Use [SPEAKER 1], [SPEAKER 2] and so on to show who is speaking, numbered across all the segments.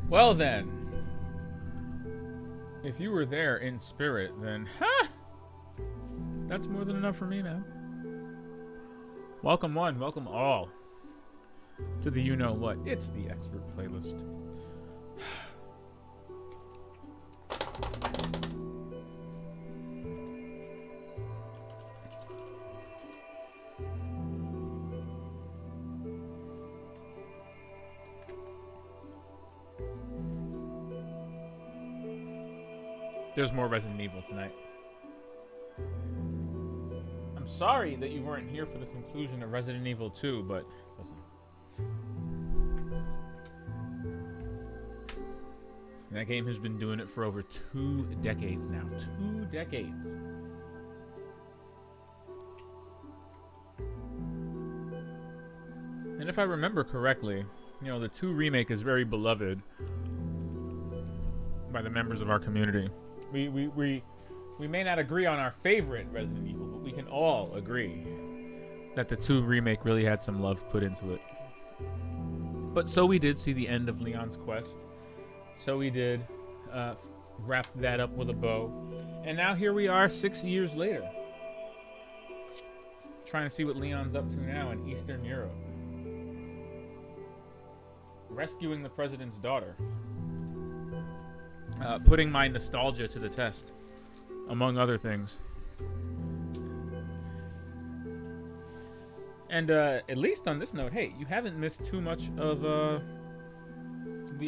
[SPEAKER 1] Well then, if you were there in spirit, then that's more than enough for me, man. Welcome one, welcome all to the you know what. It's the expert playlist. There's more Resident Evil tonight. I'm sorry that you weren't here for the conclusion of Resident Evil 2, but listen. That game has been doing it for over 2 decades now. 2 decades. And if I remember correctly, you know, the 2 remake is very beloved by the members of our community. We may not agree on our favorite Resident Evil, but we can all agree that the 2 remake really had some love put into it. But so we did see the end of Leon's quest. So we did wrap that up with a bow. And now here we are 6 years later. Trying to see what Leon's up to now in Eastern Europe. Rescuing the president's daughter. Putting my nostalgia to the test, among other things. And at least on this note, hey, you haven't missed too much of the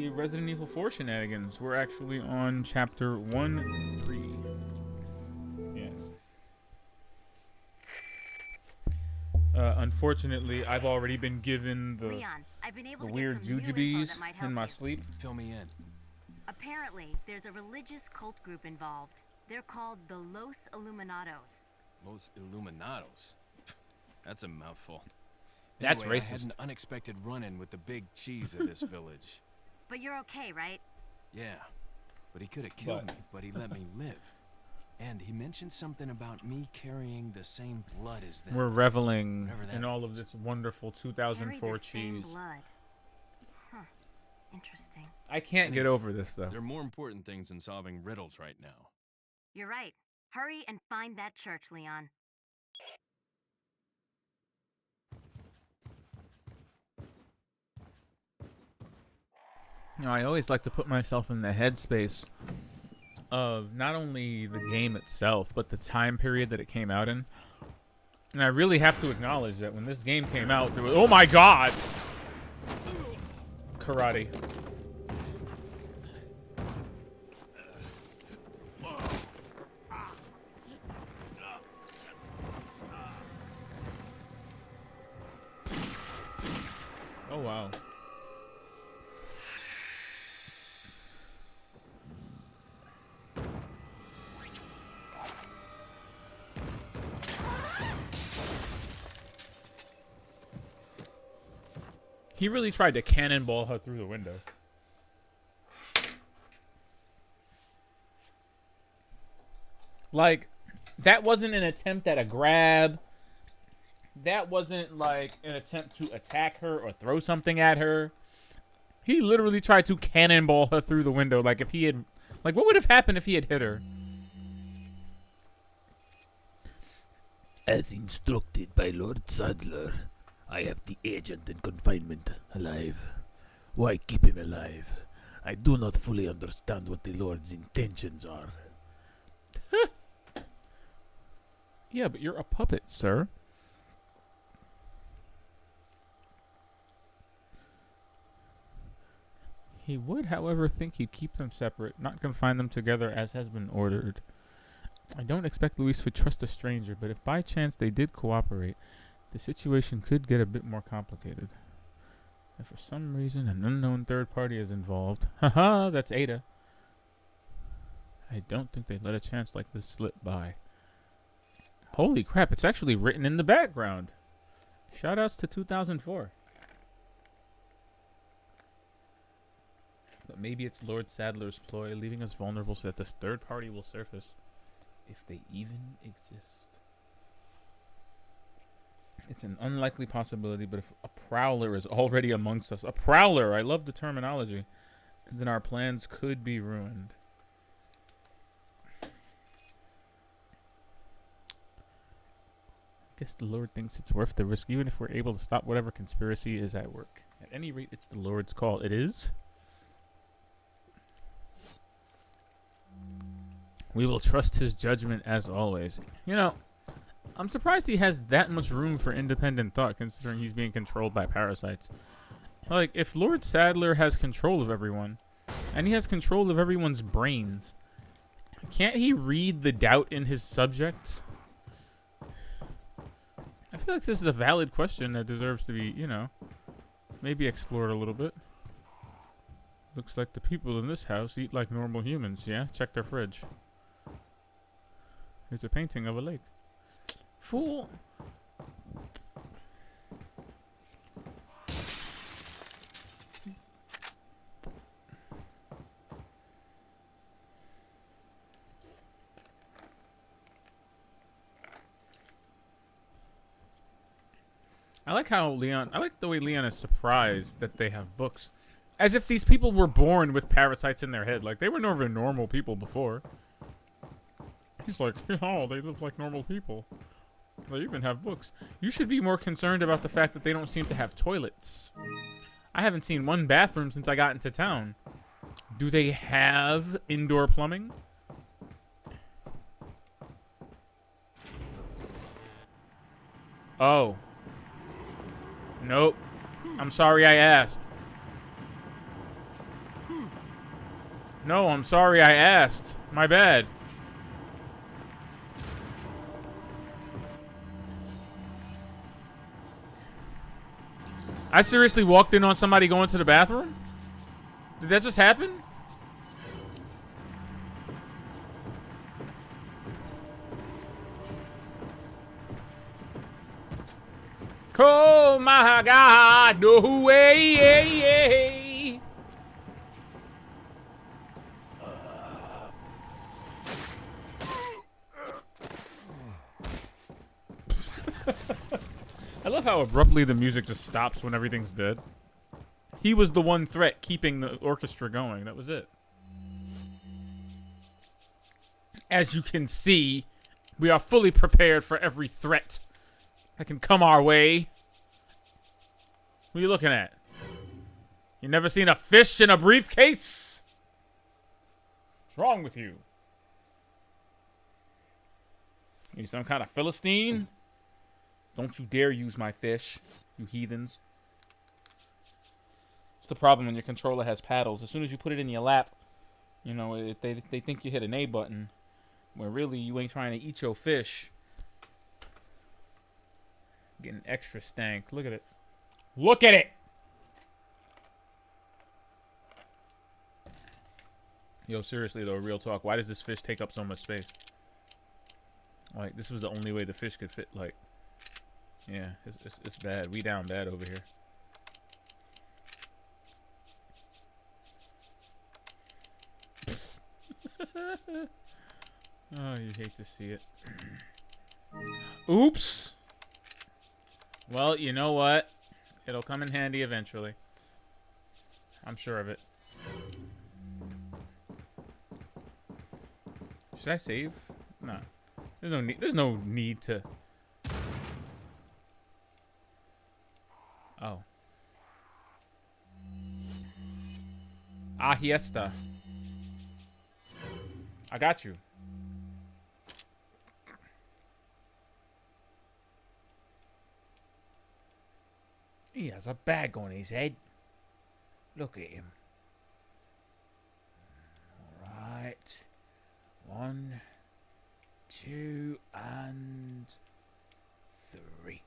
[SPEAKER 1] Resident Evil 4 shenanigans. We're actually on chapter 1-3. Yes. Unfortunately, I've already been given the,
[SPEAKER 2] Leon, I've been able
[SPEAKER 1] the
[SPEAKER 2] to
[SPEAKER 1] weird
[SPEAKER 2] get some new info
[SPEAKER 1] jujubes
[SPEAKER 2] that might help
[SPEAKER 1] in my
[SPEAKER 2] you.
[SPEAKER 1] sleep.
[SPEAKER 3] Fill me in.
[SPEAKER 2] Apparently, there's a religious cult group involved. They're called the Los Illuminados.
[SPEAKER 3] Los Illuminados. That's a mouthful.
[SPEAKER 1] That's
[SPEAKER 3] Anyway, I
[SPEAKER 1] racist.
[SPEAKER 3] had an unexpected run-in with the big cheese of this village.
[SPEAKER 2] But you're okay, right?
[SPEAKER 3] Yeah, but he could have killed me, but he let me live. And he mentioned something about me carrying the same blood as them.
[SPEAKER 1] We're reveling
[SPEAKER 3] Whatever that
[SPEAKER 1] in all of
[SPEAKER 3] means.
[SPEAKER 1] this wonderful
[SPEAKER 2] Carry
[SPEAKER 1] 2004
[SPEAKER 2] the same
[SPEAKER 1] cheese.
[SPEAKER 2] blood. Huh. Interesting.
[SPEAKER 1] I can't get over this, though.
[SPEAKER 3] There are more important things than solving riddles right now.
[SPEAKER 2] You're right. Hurry and find that church, Leon.
[SPEAKER 1] You know, I always like to put myself in the headspace of not only the game itself, but the time period that it came out in. And I really have to acknowledge that when this game came out, there was, oh my god! Karate. Oh wow. He really tried to cannonball her through the window. Like, that wasn't an attempt at a grab. That wasn't like an attempt to attack her or throw something at her. He literally tried to cannonball her through the window. Like, if he had... Like, what would have happened if he had hit her?
[SPEAKER 4] As instructed by Lord Sadler, I have the agent in confinement alive. Why keep him alive? I do not fully understand what the Lord's intentions are.
[SPEAKER 1] Yeah, but you're a puppet, sir. He would, however, think he'd keep them separate, not confine them together as has been ordered. I don't expect Luis would trust a stranger, but if by chance they did cooperate, the situation could get a bit more complicated. If for some reason an unknown third party is involved, haha, that's Ada. I don't think they'd let a chance like this slip by. Holy crap, it's actually written in the background. Shoutouts to 2004. But maybe it's Lord Sadler's ploy, leaving us vulnerable so that this third party will surface, if they even exist. It's an unlikely possibility, but if a prowler is already amongst us, a prowler, I love the terminology, then our plans could be ruined. I guess the Lord thinks it's worth the risk, even if we're able to stop whatever conspiracy is at work. At any rate, it's the Lord's call. It is. We will trust his judgment as always. You know, I'm surprised he has that much room for independent thought, considering he's being controlled by parasites. Like, if Lord Sadler has control of everyone, and he has control of everyone's brains, can't he read the doubt in his subjects? I feel like this is a valid question that deserves to be, you know, maybe explored a little bit. Looks like the people in this house eat like normal humans, yeah? Check their fridge. It's a painting of a lake. Fool! I like how Leon, I like the way Leon is surprised that they have books. As if these people were born with parasites in their head. Like, they were never normal people before. He's like, oh, they live like normal people. They even have books. You should be more concerned about the fact that they don't seem to have toilets. I haven't seen one bathroom since I got into town. Do they have indoor plumbing? Oh. Nope. I'm sorry I asked. No, I'm sorry I asked. My bad. I seriously walked in on somebody going to the bathroom? Did that just happen? Oh my God, no way. I love how abruptly the music just stops when everything's dead. He was the one threat keeping the orchestra going. That was it. As you can see, we are fully prepared for every threat that can come our way. What are you looking at? You never seen a fish in a briefcase? What's wrong with you? You some kind of Philistine? Don't you dare use my fish, you heathens. It's the problem when your controller has paddles. As soon as you put it in your lap, you know, they think you hit an A button, when really you ain't trying to eat your fish. Getting extra stank. Look at it. Look at it! Yo, seriously though, real talk. Why does this fish take up so much space? Like, this was the only way the fish could fit, like... Yeah, it's bad. We down bad over here. Oh, you hate to see it. Oops! Well, you know what? It'll come in handy eventually. I'm sure of it. Should I save? No. There's no need to... Oh. Ahiesta. I got you. He has a bag on his head. Look at him. All right. 1, 2, and 3.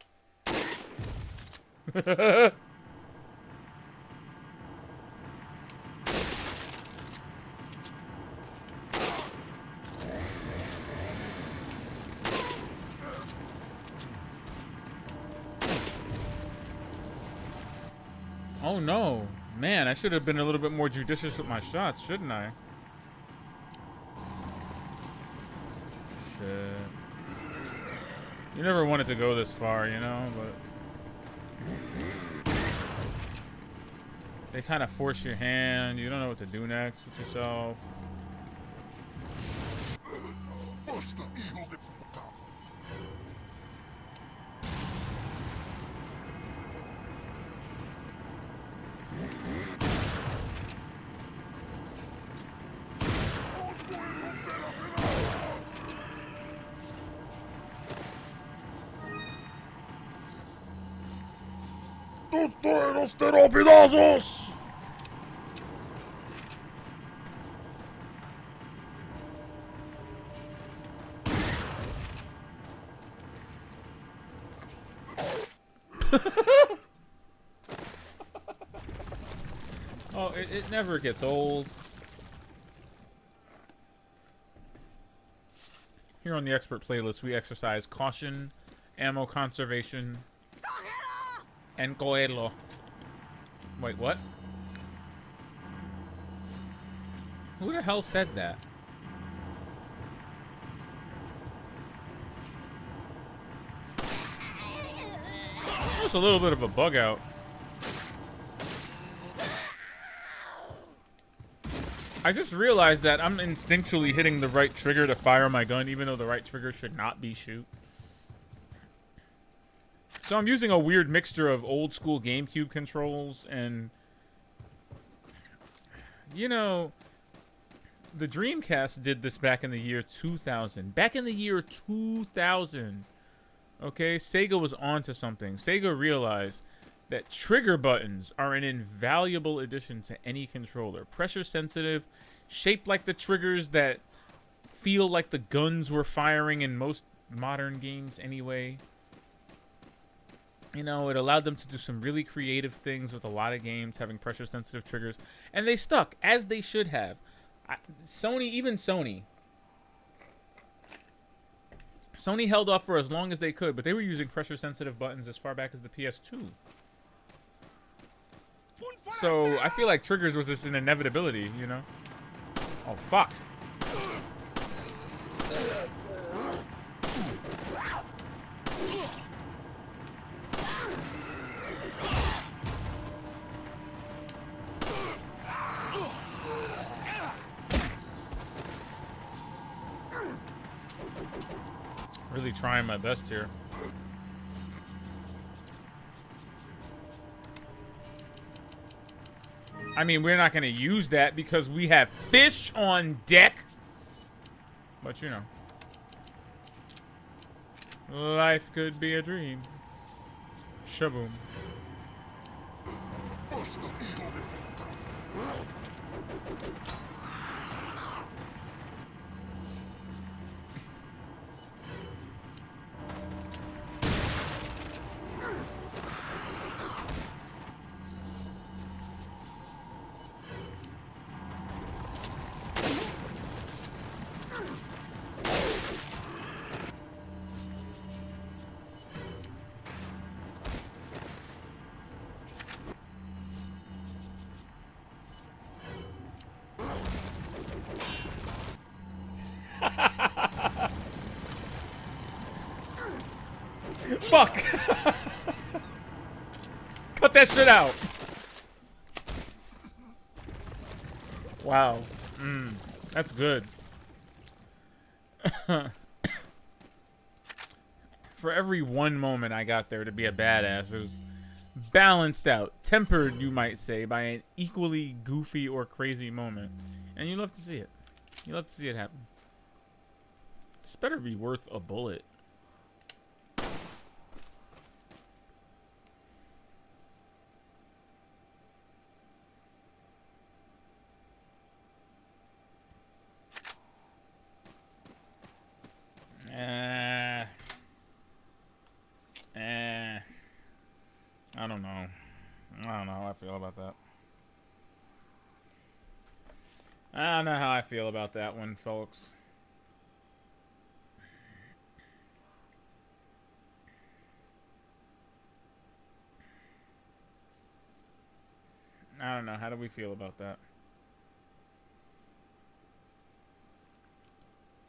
[SPEAKER 1] Oh no, man, I should have been a little bit more judicious with my shots, shouldn't I? Shit. You never wanted to go this far, you know, but... They kind of force your hand. You don't know what to do next with yourself.
[SPEAKER 4] ¡Los pedazos!
[SPEAKER 1] Oh, it never gets old. Here on the expert playlist, we exercise caution, ammo conservation, and coelho. Wait, what? Who the hell said that? There's a little bit of a bug out. I just realized that I'm instinctually hitting the right trigger to fire my gun, even though the right trigger should not be shoot. So I'm using a weird mixture of old school GameCube controls and, you know, the Dreamcast did this back in the year 2000. Back in the year 2000, okay, Sega was onto something. Sega realized that trigger buttons are an invaluable addition to any controller. Pressure sensitive, shaped like the triggers that feel like the guns were firing in most modern games anyway. You know, it allowed them to do some really creative things with a lot of games having pressure sensitive triggers. And they stuck, as they should have. Sony held off for as long as they could, but they were using pressure sensitive buttons as far back as the PS2. So I feel like triggers was just an inevitability, you know? Oh, fuck. Really trying my best here. I mean, we're not going to use that because we have fish on deck. But, you know. Life could be a dream. Shaboom. Fuck! Cut that shit out! Wow. That's good. For every one moment I got there to be a badass, it was balanced out, tempered, you might say, by an equally goofy or crazy moment. And you love to see it. You love to see it happen. This better be worth a bullet. I don't know. I don't know how I feel about that. I don't know how I feel about that one, folks. I don't know. How do we feel about that?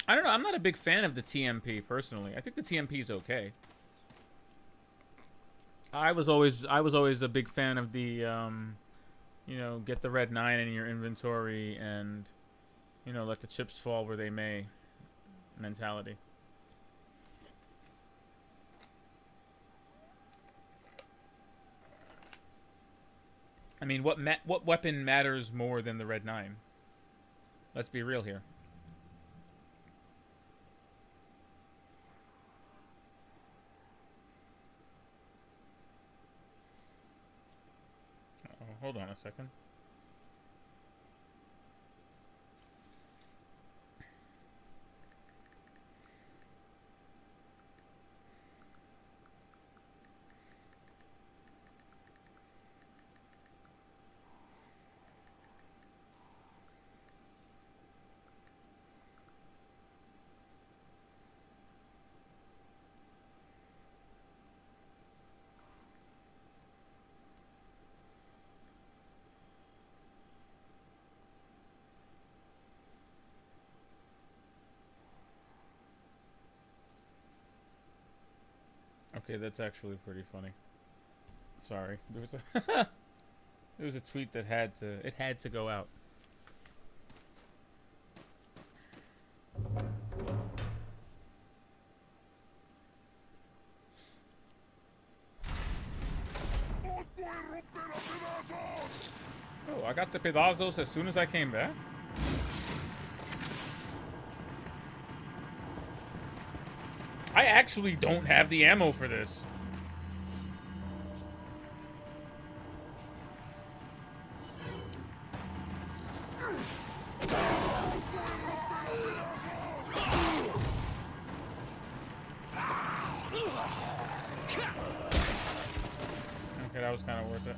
[SPEAKER 1] I don't know. I'm not a big fan of the TMP personally. I think the TMP is okay. I was always a big fan of the you know, get the red 9 in your inventory and, you know, let the chips fall where they may mentality. I mean, what weapon matters more than the red 9? Let's be real here. Uh-oh, hold on a second. Okay, that's actually pretty funny. Sorry, there was a there was a tweet that had to go out. Oh, I got the pedazos as soon as I came back. I actually don't have the ammo for this. Okay, that was kind of worth it.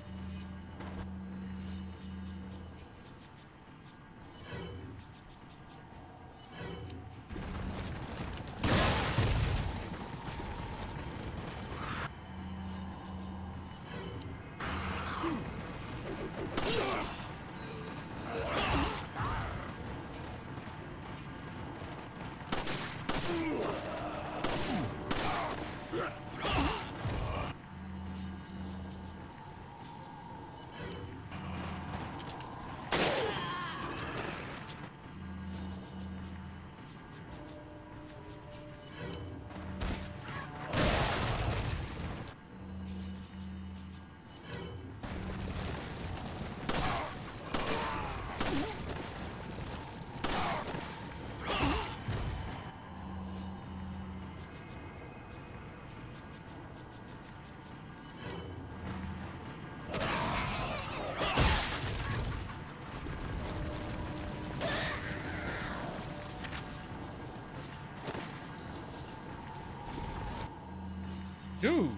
[SPEAKER 1] Dude.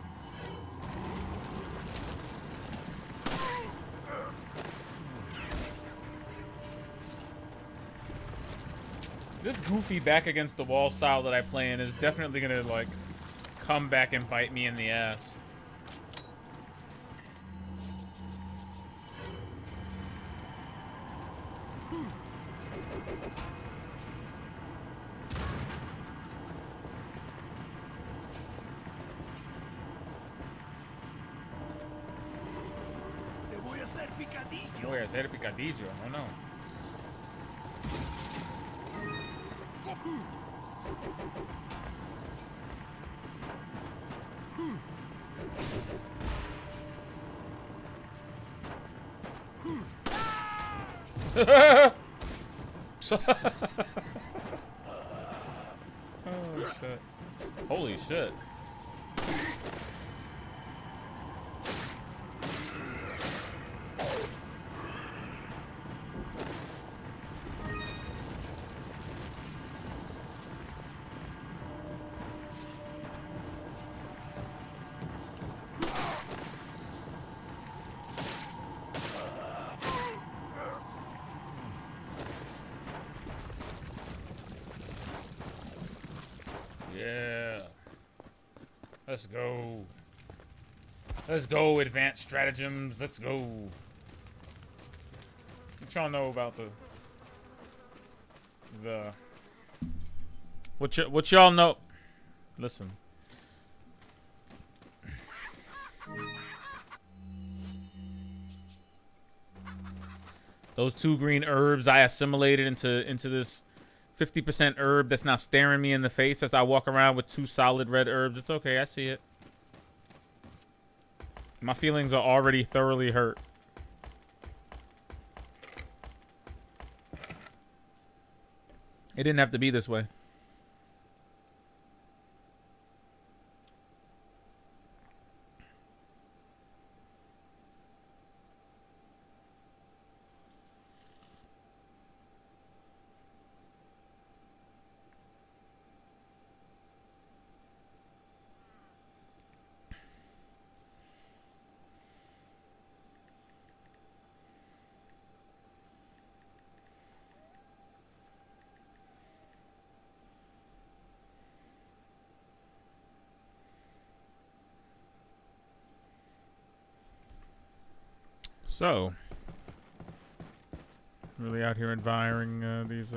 [SPEAKER 1] This goofy back against the wall style that I play in is definitely gonna, like, come back and bite me in the ass. Voy a hacer picadillo, oh no. Oh shit. Holy shit. Yeah. Let's go. Let's go, advanced stratagems. Let's go. What y'all know about what y'all know? Listen. Those 2 green herbs I assimilated into this 50% herb that's now staring me in the face as I walk around with 2 solid red herbs. It's okay. I see it. My feelings are already thoroughly hurt. It didn't have to be this way. So, really out here admiring these.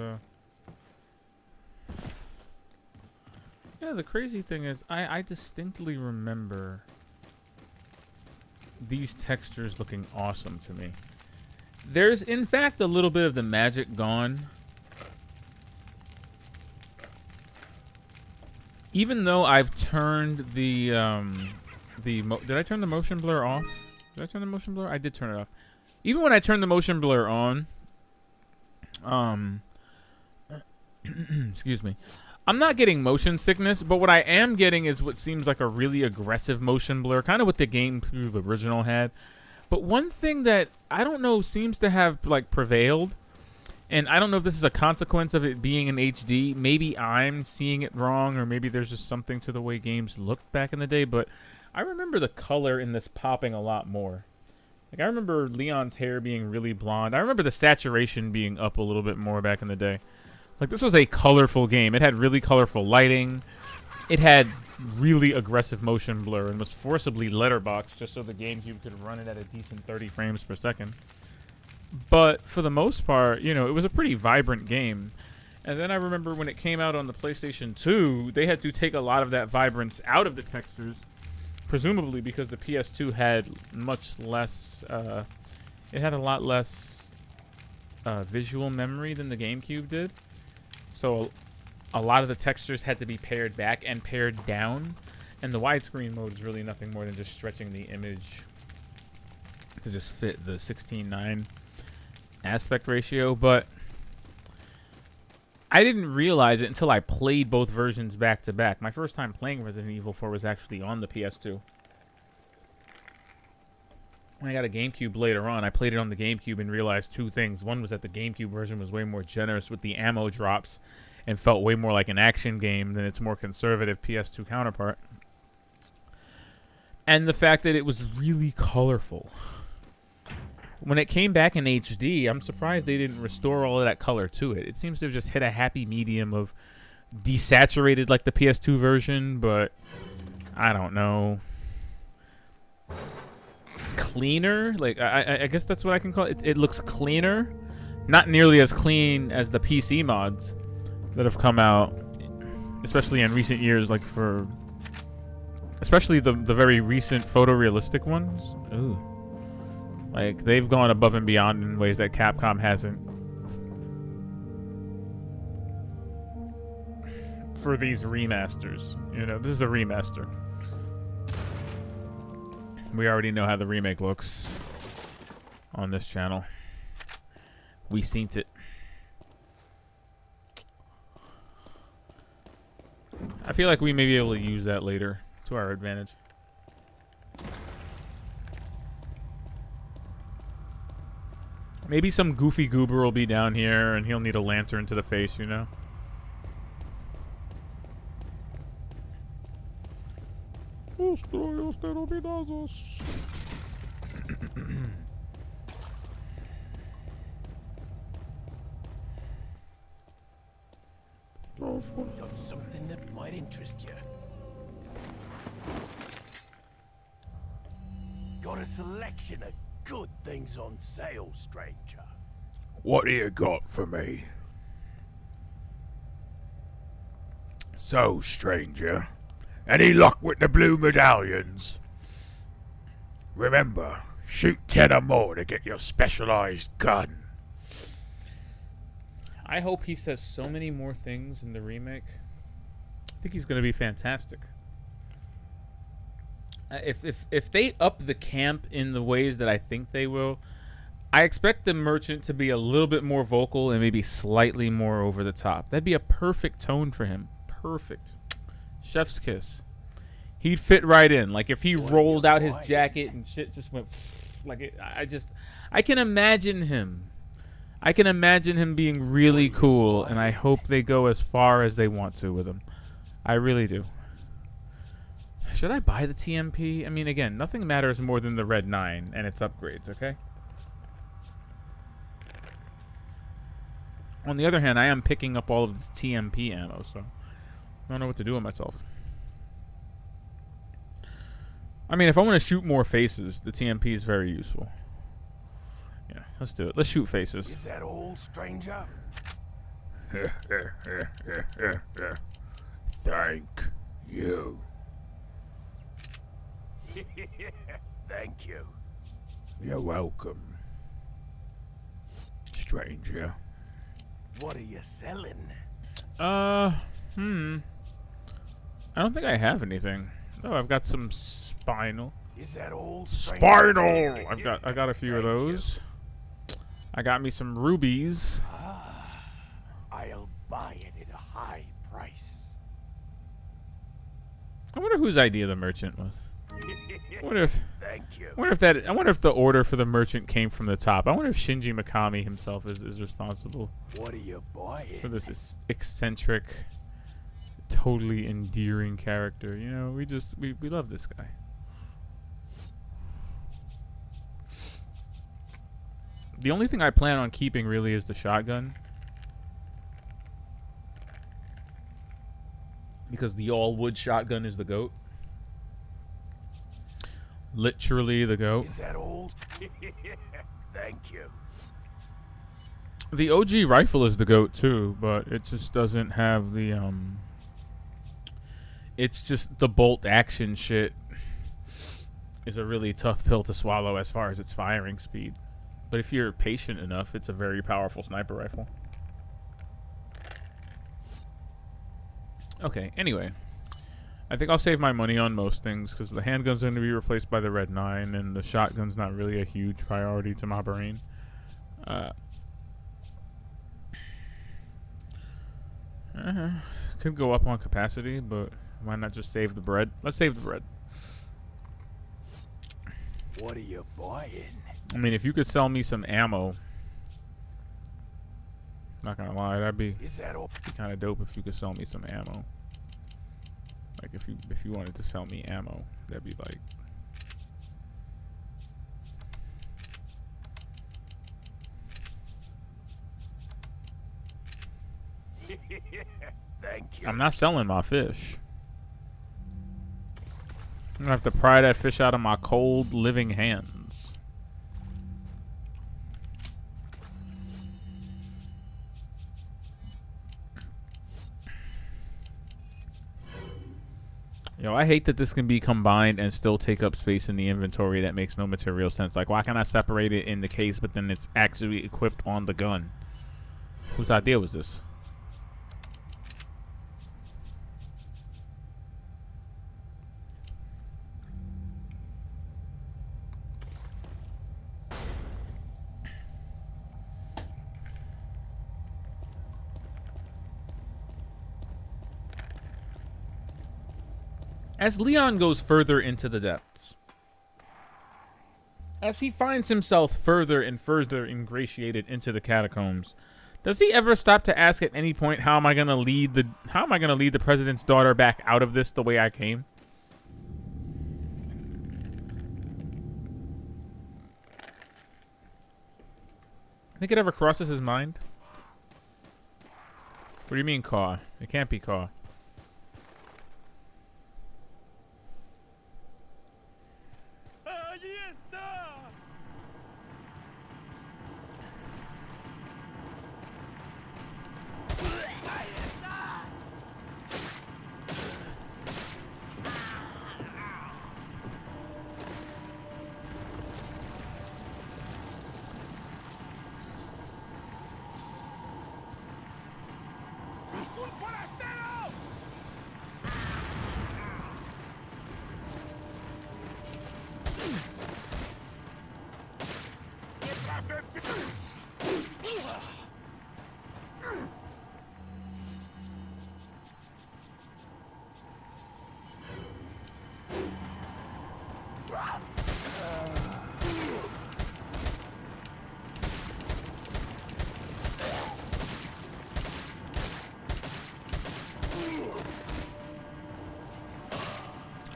[SPEAKER 1] Yeah, the crazy thing is, I distinctly remember these textures looking awesome to me. There's, in fact, a little bit of the magic gone. Even though I've turned the did I turn the motion blur off? Did I turn the motion blur? I did turn it off. Even when I turn the motion blur on, excuse me, I'm not getting motion sickness, but what I am getting is what seems like a really aggressive motion blur, kind of what the GameCube original had. But one thing that I don't know seems to have like prevailed, and I don't know if this is a consequence of it being in HD. Maybe I'm seeing it wrong, or maybe there's just something to the way games looked back in the day, but I remember the color in this popping a lot more. Like, I remember Leon's hair being really blonde. I remember the saturation being up a little bit more back in the day. Like, this was a colorful game. It had really colorful lighting. It had really aggressive motion blur and was forcibly letterboxed just so the GameCube could run it at a decent 30 frames per second. But for the most part, you know, it was a pretty vibrant game. And then I remember when it came out on the PlayStation 2, they had to take a lot of that vibrance out of the textures, presumably because the PS2 had much less, it had a lot less visual memory than the GameCube did. So a lot of the textures had to be pared back and pared down. And the widescreen mode is really nothing more than just stretching the image to just fit the 16:9 aspect ratio. But I didn't realize it until I played both versions back to back. My first time playing Resident Evil 4 was actually on the PS2. When I got a GameCube later on, I played it on the GameCube and realized 2 things. One was that the GameCube version was way more generous with the ammo drops and felt way more like an action game than its more conservative PS2 counterpart. And the fact that it was really colorful. When it came back in HD, I'm surprised they didn't restore all of that color to it. It seems to have just hit a happy medium of desaturated like the PS2 version, but I don't know. Cleaner? Like, I guess that's what I can call it. It looks cleaner. Not nearly as clean as the PC mods that have come out, especially in recent years, like for... especially the very recent photorealistic ones. Ooh. Like, they've gone above and beyond in ways that Capcom hasn't. For these remasters. You know, this is a remaster. We already know how the remake looks on this channel. We seen it. I feel like we may be able to use that later to our advantage. Maybe some goofy goober will be down here and he'll need a lantern to the face, you know?
[SPEAKER 4] Got something that might interest you. Got a selection of good things on sale, stranger. What do you got for me? So, stranger, any luck with the blue medallions? Remember, shoot 10 or more to get your specialized gun.
[SPEAKER 1] I hope he says so many more things in the remake. I think he's going to be fantastic. If they up the camp in the ways that I think they will, I expect the merchant to be a little bit more vocal and maybe slightly more over the top. That'd be a perfect tone for him. Perfect. Chef's kiss. He'd fit right in. Like if he rolled out his jacket and shit just went like it, I can imagine him. I can imagine him being really cool, and I hope they go as far as they want to with him. I really do. Should I buy the TMP? I mean, again, nothing matters more than the Red 9 and its upgrades, okay? On the other hand, I am picking up all of this TMP ammo, so I don't know what to do with myself. I mean, if I want to shoot more faces, the TMP is very useful. Yeah, let's do it. Let's shoot faces.
[SPEAKER 5] Is that old stranger?
[SPEAKER 4] Thank you.
[SPEAKER 5] Thank you.
[SPEAKER 4] You're welcome, stranger.
[SPEAKER 5] What are you selling?
[SPEAKER 1] I don't think I have anything. Oh, I've got some spinal.
[SPEAKER 5] Is that old
[SPEAKER 1] Spinal! I got a few of those. I got me some rubies.
[SPEAKER 5] I'll buy it at a high price.
[SPEAKER 1] I wonder whose idea the merchant was. I wonder if
[SPEAKER 5] Thank you.
[SPEAKER 1] I wonder if the order for the merchant came from the top. I wonder if Shinji Mikami himself is responsible
[SPEAKER 5] What are you buying?
[SPEAKER 1] for this eccentric, totally endearing character. You know, we love this guy. The only thing I plan on keeping really is the shotgun. Because the all-wood shotgun is the GOAT. Literally the GOAT.
[SPEAKER 5] Is that old? Thank you.
[SPEAKER 1] The OG rifle is the GOAT too, but it just doesn't have the it's just the bolt action shit is a really tough pill to swallow as far as its firing speed. But if you're patient enough, it's a very powerful sniper rifle. Okay, anyway. I think I'll save my money on most things because the handgun's going to be replaced by the Red 9 and the shotgun's not really a huge priority to my brain. Could go up on capacity, but why not just save the bread? Let's save the bread.
[SPEAKER 5] What are you buying?
[SPEAKER 1] I mean, if you could sell me some ammo, not gonna lie, that'd be
[SPEAKER 5] Is that old?
[SPEAKER 1] kind of dope if you could sell me some ammo. Like if you wanted to sell me ammo, that'd be like.
[SPEAKER 5] Thank you.
[SPEAKER 1] I'm not selling my fish. I'm gonna have to pry that fish out of my cold, living hands. Yo, I hate that this can be combined and still take up space in the inventory. That makes no material sense. Like, why can't I separate it in the case, but then it's actually equipped on the gun? Whose idea was this? As Leon goes further into the depths, as he finds himself further and further ingratiated into the catacombs, does he ever stop to ask at any point, how am I gonna lead the president's daughter back out of this the way I came? Think it ever crosses his mind? What do you mean, Caw? It can't be Caw.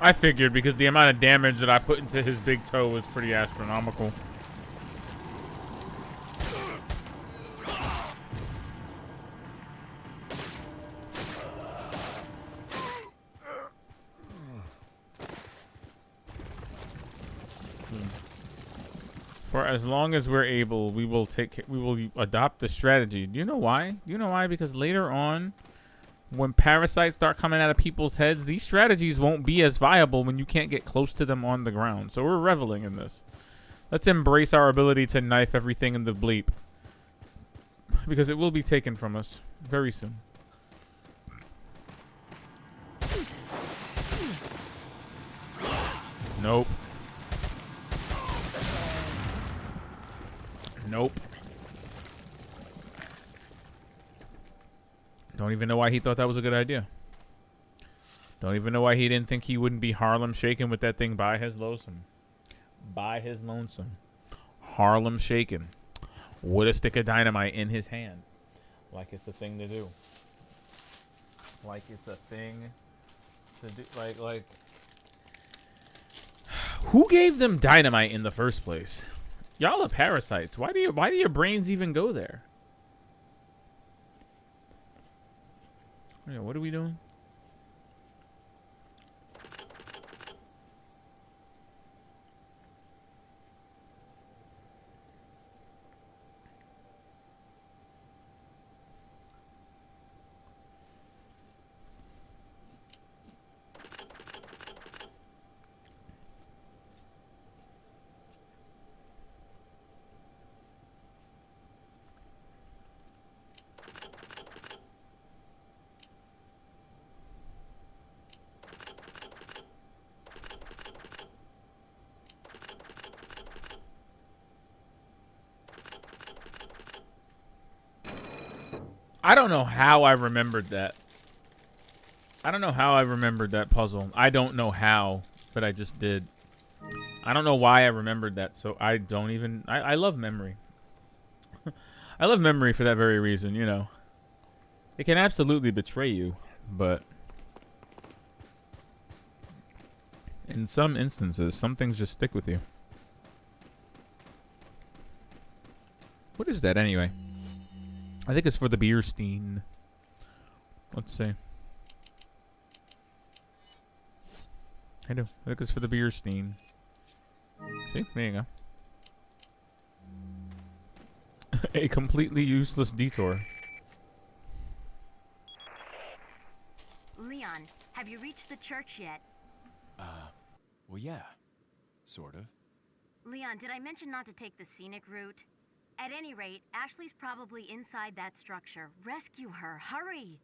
[SPEAKER 1] I figured because the amount of damage that I put into his big toe was pretty astronomical. For as long as we're able, we will adopt the strategy. Do you know why? Do you know why? Because later on, when parasites start coming out of people's heads, these strategies won't be as viable when you can't get close to them on the ground. So we're reveling in this. Let's embrace our ability to knife everything in the bleep. Because it will be taken from us very soon. Nope. Nope. Don't even know why he thought that was a good idea. Don't even know why he didn't think he wouldn't be Harlem shaking with that thing by his lonesome. By his lonesome. Harlem shaking. With a stick of dynamite in his hand. Like it's a thing to do. Like it's a thing to do. Like. Who gave them dynamite in the first place? Y'all are parasites. Why do your brains even go there? Yeah, what are we doing? I don't know how I remembered that. I don't know how I remembered that puzzle. I don't know how, but I just did. I don't know why I remembered that, so I don't even... I love memory. I love memory for that very reason, you know. It can absolutely betray you, but... in some instances, some things just stick with you. What is that anyway? I think it's for the Beerstein. Let's see. I do. I think it's for the Beerstein. See? There you go. A completely useless detour.
[SPEAKER 2] Leon, have you reached the church yet?
[SPEAKER 3] Well, yeah. Sort of.
[SPEAKER 2] Leon, did I mention not to take the scenic route? At any rate, Ashley's probably inside that structure. Rescue her. Hurry!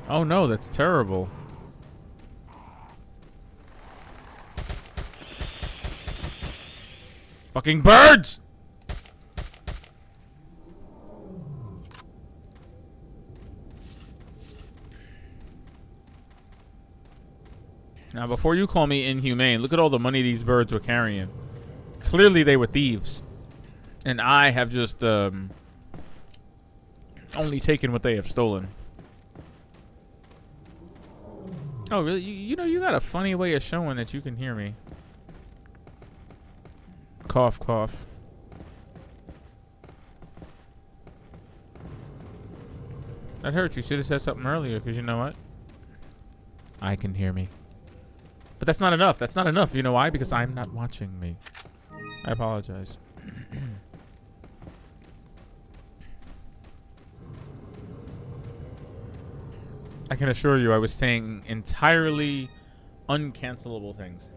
[SPEAKER 1] Oh no, that's terrible. Fucking birds! Now, before you call me inhumane, look at all the money these birds were carrying. Clearly, they were thieves. And I have just, only taken what they have stolen. Oh, really? You know, you got a funny way of showing that you can hear me. Cough, cough. That hurt. You should have said something earlier, because you know what? I can hear me. But that's not enough. That's not enough. You know why? Because I'm not watching me. I apologize. I can assure you I was saying entirely uncancelable things.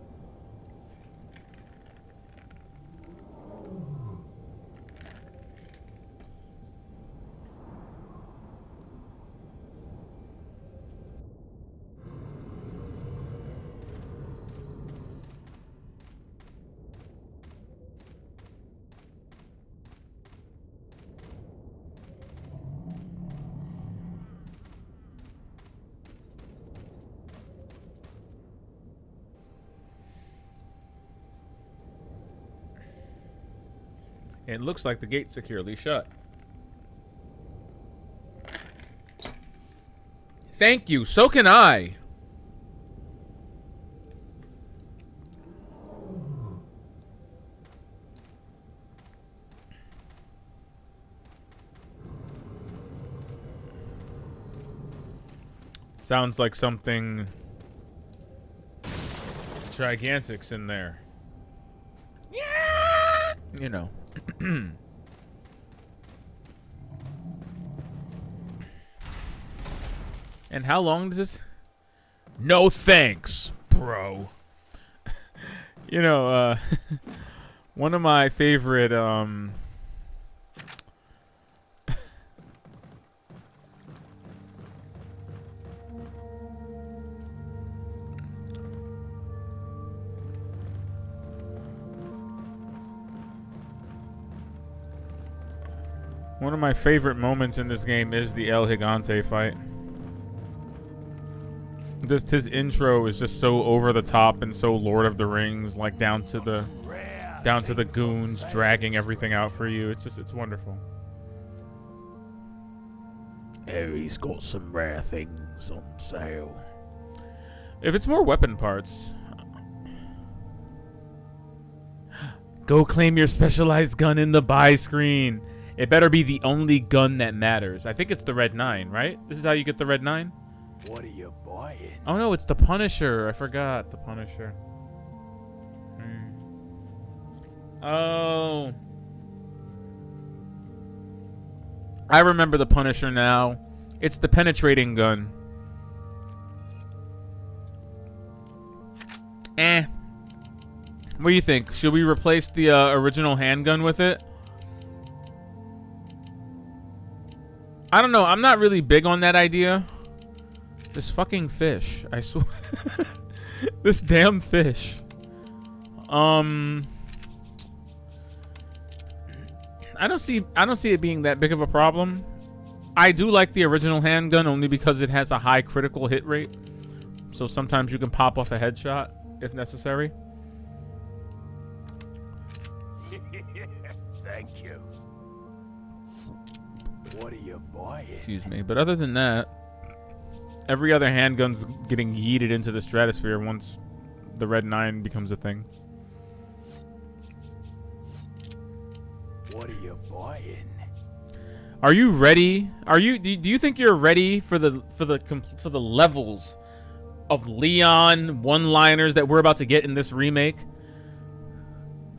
[SPEAKER 1] It looks like the gate's securely shut. Thank you. So can I. Sounds like something gigantic's in there. Yeah. You know. And how long does this? No thanks, bro. You know, one of my favorite one of my favorite moments in this game is the El Gigante fight. Just his intro is just so over the top and so Lord of the Rings, like down to the goons dragging everything out for you. It's wonderful.
[SPEAKER 4] Oh, he's got some rare things on sale.
[SPEAKER 1] If it's more weapon parts, go claim your specialized gun in the buy screen. It better be the only gun that matters. I think it's the Red 9, right? This is how you get the Red 9?
[SPEAKER 5] What are you buying?
[SPEAKER 1] Oh no, it's the Punisher. I forgot the Punisher. Oh. I remember the Punisher now. It's the penetrating gun. What do you think? Should we replace the original handgun with it? I don't know. I'm not really big on that idea. This fucking fish. I swear. This damn fish. I don't see it being that big of a problem. I do like the original handgun only because it has a high critical hit rate. So sometimes you can pop off a headshot if necessary.
[SPEAKER 5] Thank you. What are you buying?
[SPEAKER 1] Excuse me. But other than that, every other handgun's getting yeeted into the stratosphere once the Red 9 becomes a thing.
[SPEAKER 5] What are you buying?
[SPEAKER 1] Are you ready? Do you think you're ready for the levels of Leon one-liners that we're about to get in this remake?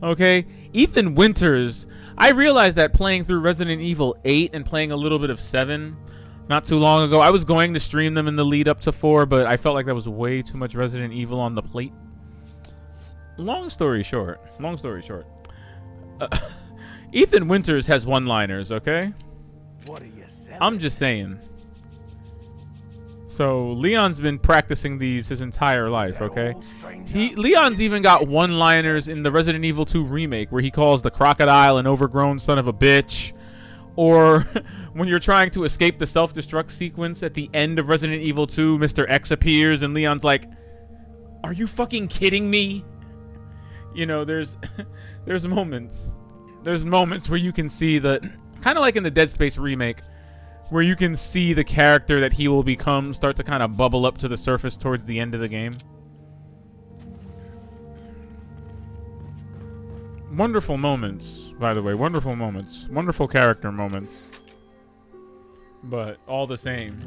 [SPEAKER 1] Okay, Ethan Winters. I realized that playing through Resident Evil 8 and playing a little bit of 7 not too long ago. I was going to stream them in the lead up to 4, but I felt like that was way too much Resident Evil on the plate. Long story short. Ethan Winters has one-liners, okay?
[SPEAKER 5] What are you selling?
[SPEAKER 1] I'm just saying. So Leon's been practicing these his entire life,
[SPEAKER 5] that
[SPEAKER 1] okay?
[SPEAKER 5] all, stranger?
[SPEAKER 1] Leon's even got one-liners in the Resident Evil 2 remake where he calls the crocodile an overgrown son of a bitch. Or when you're trying to escape the self-destruct sequence at the end of Resident Evil 2, Mr. X appears and Leon's like, "Are you fucking kidding me?" You know, there's moments. There's moments where you can see the, kind of like in the Dead Space remake, where you can see the character that he will become start to kind of bubble up to the surface towards the end of the game. Wonderful moments, by the way. Wonderful moments. Wonderful character moments. But all the same.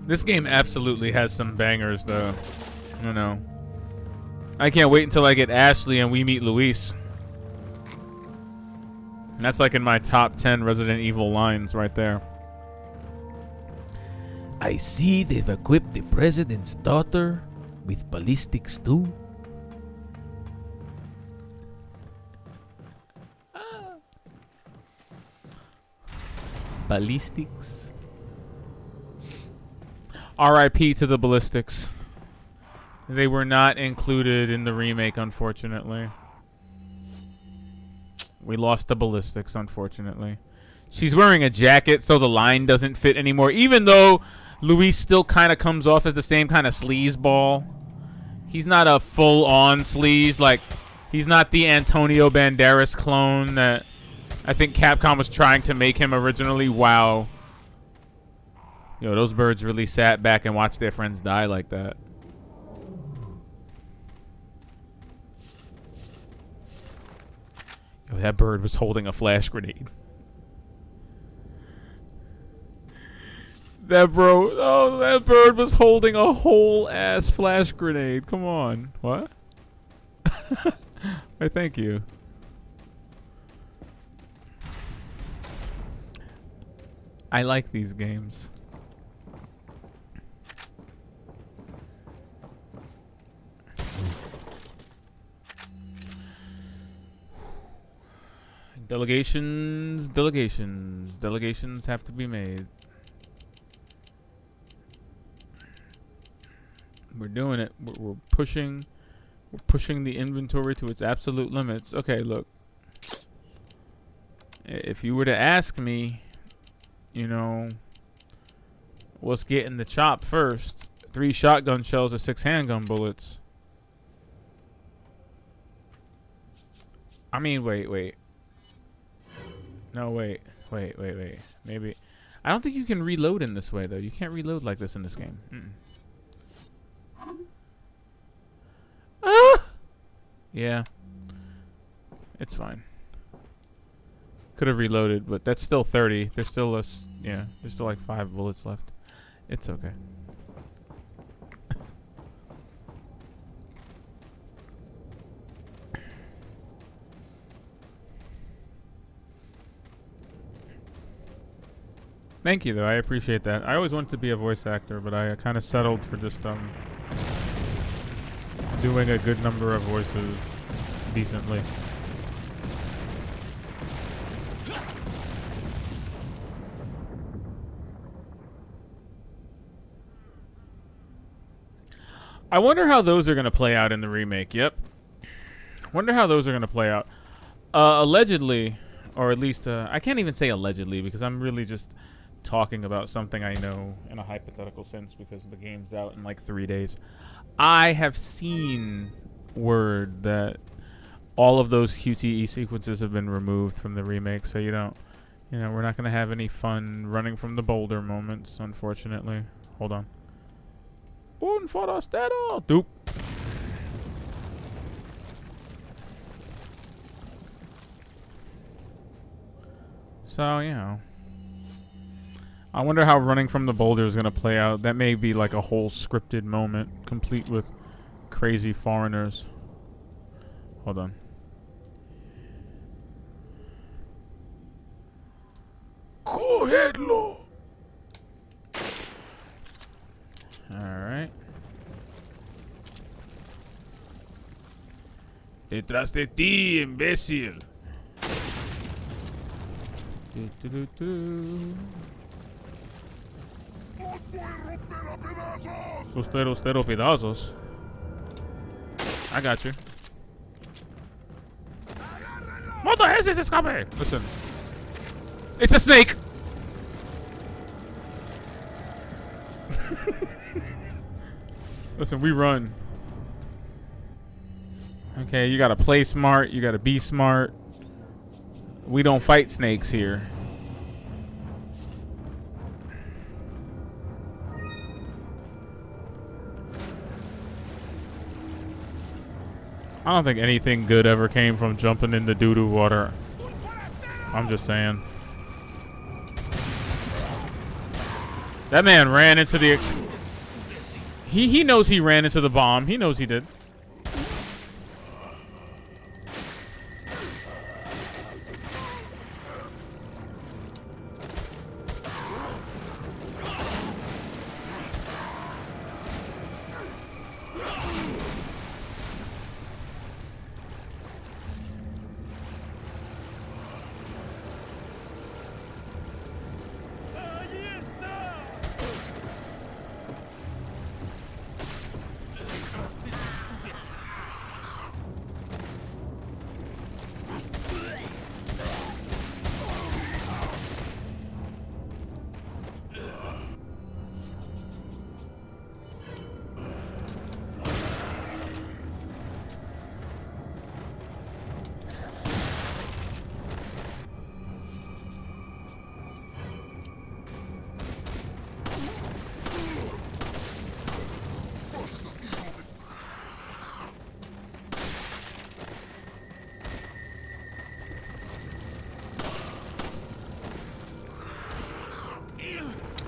[SPEAKER 1] This game absolutely has some bangers, though. You know. I can't wait until I get Ashley and we meet Luis. And that's like in my top 10 Resident Evil lines right there.
[SPEAKER 4] I see they've equipped the president's daughter with ballistics too.
[SPEAKER 1] Ballistics. R.I.P. to the ballistics. They were not included in the remake, unfortunately. We lost the ballistics, unfortunately. She's wearing a jacket, so the line doesn't fit anymore. Even though Luis still kind of comes off as the same kind of sleazeball. He's not a full-on sleaze. Like, he's not the Antonio Banderas clone that I think Capcom was trying to make him originally. Wow. Yo, those birds really sat back and watched their friends die like that. Yo, that bird was holding a flash grenade. That bird was holding a whole ass flash grenade. Come on. What? I thank you. I like these games. Delegations have to be made. We're doing it. We're pushing the inventory to its absolute limits. Okay, look. If you were to ask me, you know, what's getting the chop first? 3 shotgun shells or 6 handgun bullets. I mean, wait. No, wait. Maybe. I don't think you can reload in this way, though. You can't reload like this in this game. Ah! Yeah. It's fine. Could have reloaded, but that's still 30. There's still there's still like 5 bullets left. It's okay. Thank you, though. I appreciate that. I always wanted to be a voice actor, but I kind of settled for just doing a good number of voices decently. I wonder how those are going to play out in the remake. Yep. Wonder how those are going to play out. Allegedly, or at least, I can't even say allegedly because I'm really just talking about something I know in a hypothetical sense because the game's out in like 3 days. I have seen word that all of those QTE sequences have been removed from the remake, so we're not going to have any fun running from the boulder moments, unfortunately. Hold on. Un forastero! Doop. So, I wonder how running from the boulder is going to play out. That may be like a whole scripted moment, complete with crazy foreigners. Hold on.
[SPEAKER 5] Cogedlo.
[SPEAKER 1] Alright. Detrás de ti, imbécil. Ustero pedazos. I got you. What the hell is this escape? Listen. It's a snake! Listen, we run. Okay, you gotta play smart. You gotta be smart. We don't fight snakes here. I don't think anything good ever came from jumping in the doo-doo water. I'm just saying. That man ran into the... He knows he ran into the bomb. He knows he did.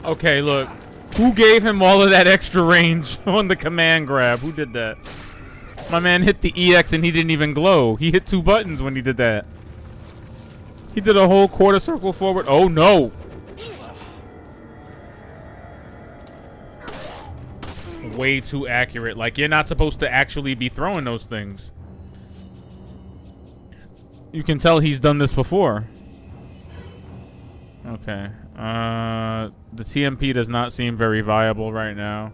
[SPEAKER 1] Okay, look. Who gave him all of that extra range on the command grab? Who did that? My man hit the EX and he didn't even glow. He hit 2 buttons when he did that. He did a whole quarter circle forward. Oh, no. Way too accurate. Like, you're not supposed to actually be throwing those things. You can tell he's done this before. Okay. The TMP does not seem very viable right now.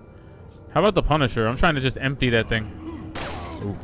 [SPEAKER 1] How about the Punisher? I'm trying to just empty that thing. Ooh.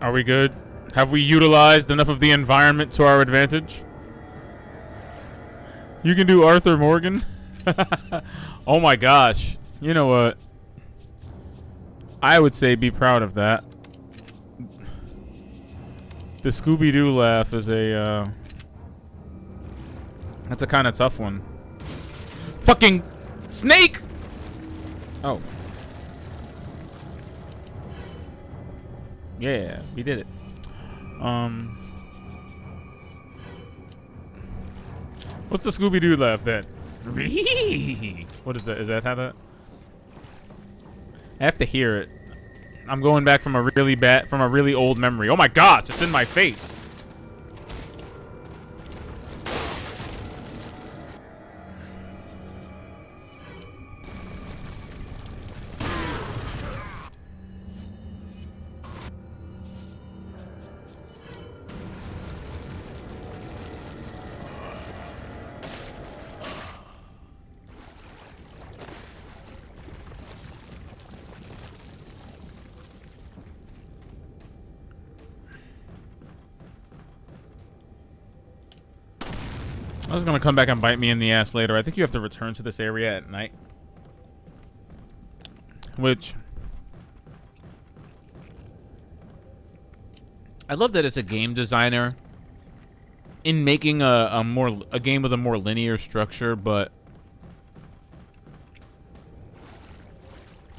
[SPEAKER 1] Are we good? Have we utilized enough of the environment to our advantage? You can do Arthur Morgan? Oh my gosh. You know what? I would say be proud of that. The Scooby-Doo laugh is a, that's a kind of tough one. Fucking snake! Oh. Yeah, we did it. What's the Scooby-Doo laugh then? What is that? Is that how that? I have to hear it. I'm going back from a really old memory. Oh my gosh, it's in my face. This is gonna come back and bite me in the ass later. I think you have to return to this area at night. Which... I love that it's a game designer in making a game with a more linear structure, but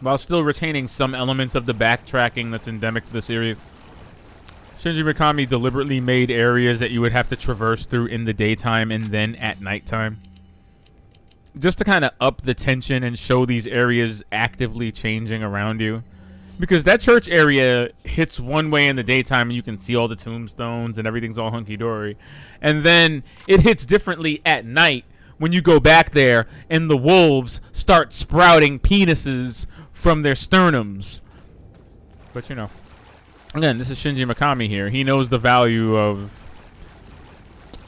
[SPEAKER 1] while still retaining some elements of the backtracking that's endemic to the series. Shinji Mikami deliberately made areas that you would have to traverse through in the daytime and then at nighttime, just to kind of up the tension and show these areas actively changing around you. Because that church area hits one way in the daytime and you can see all the tombstones and everything's all hunky-dory. And then it hits differently at night when you go back there and the wolves start sprouting penises from their sternums. But you know, again, this is Shinji Mikami here. He knows the value of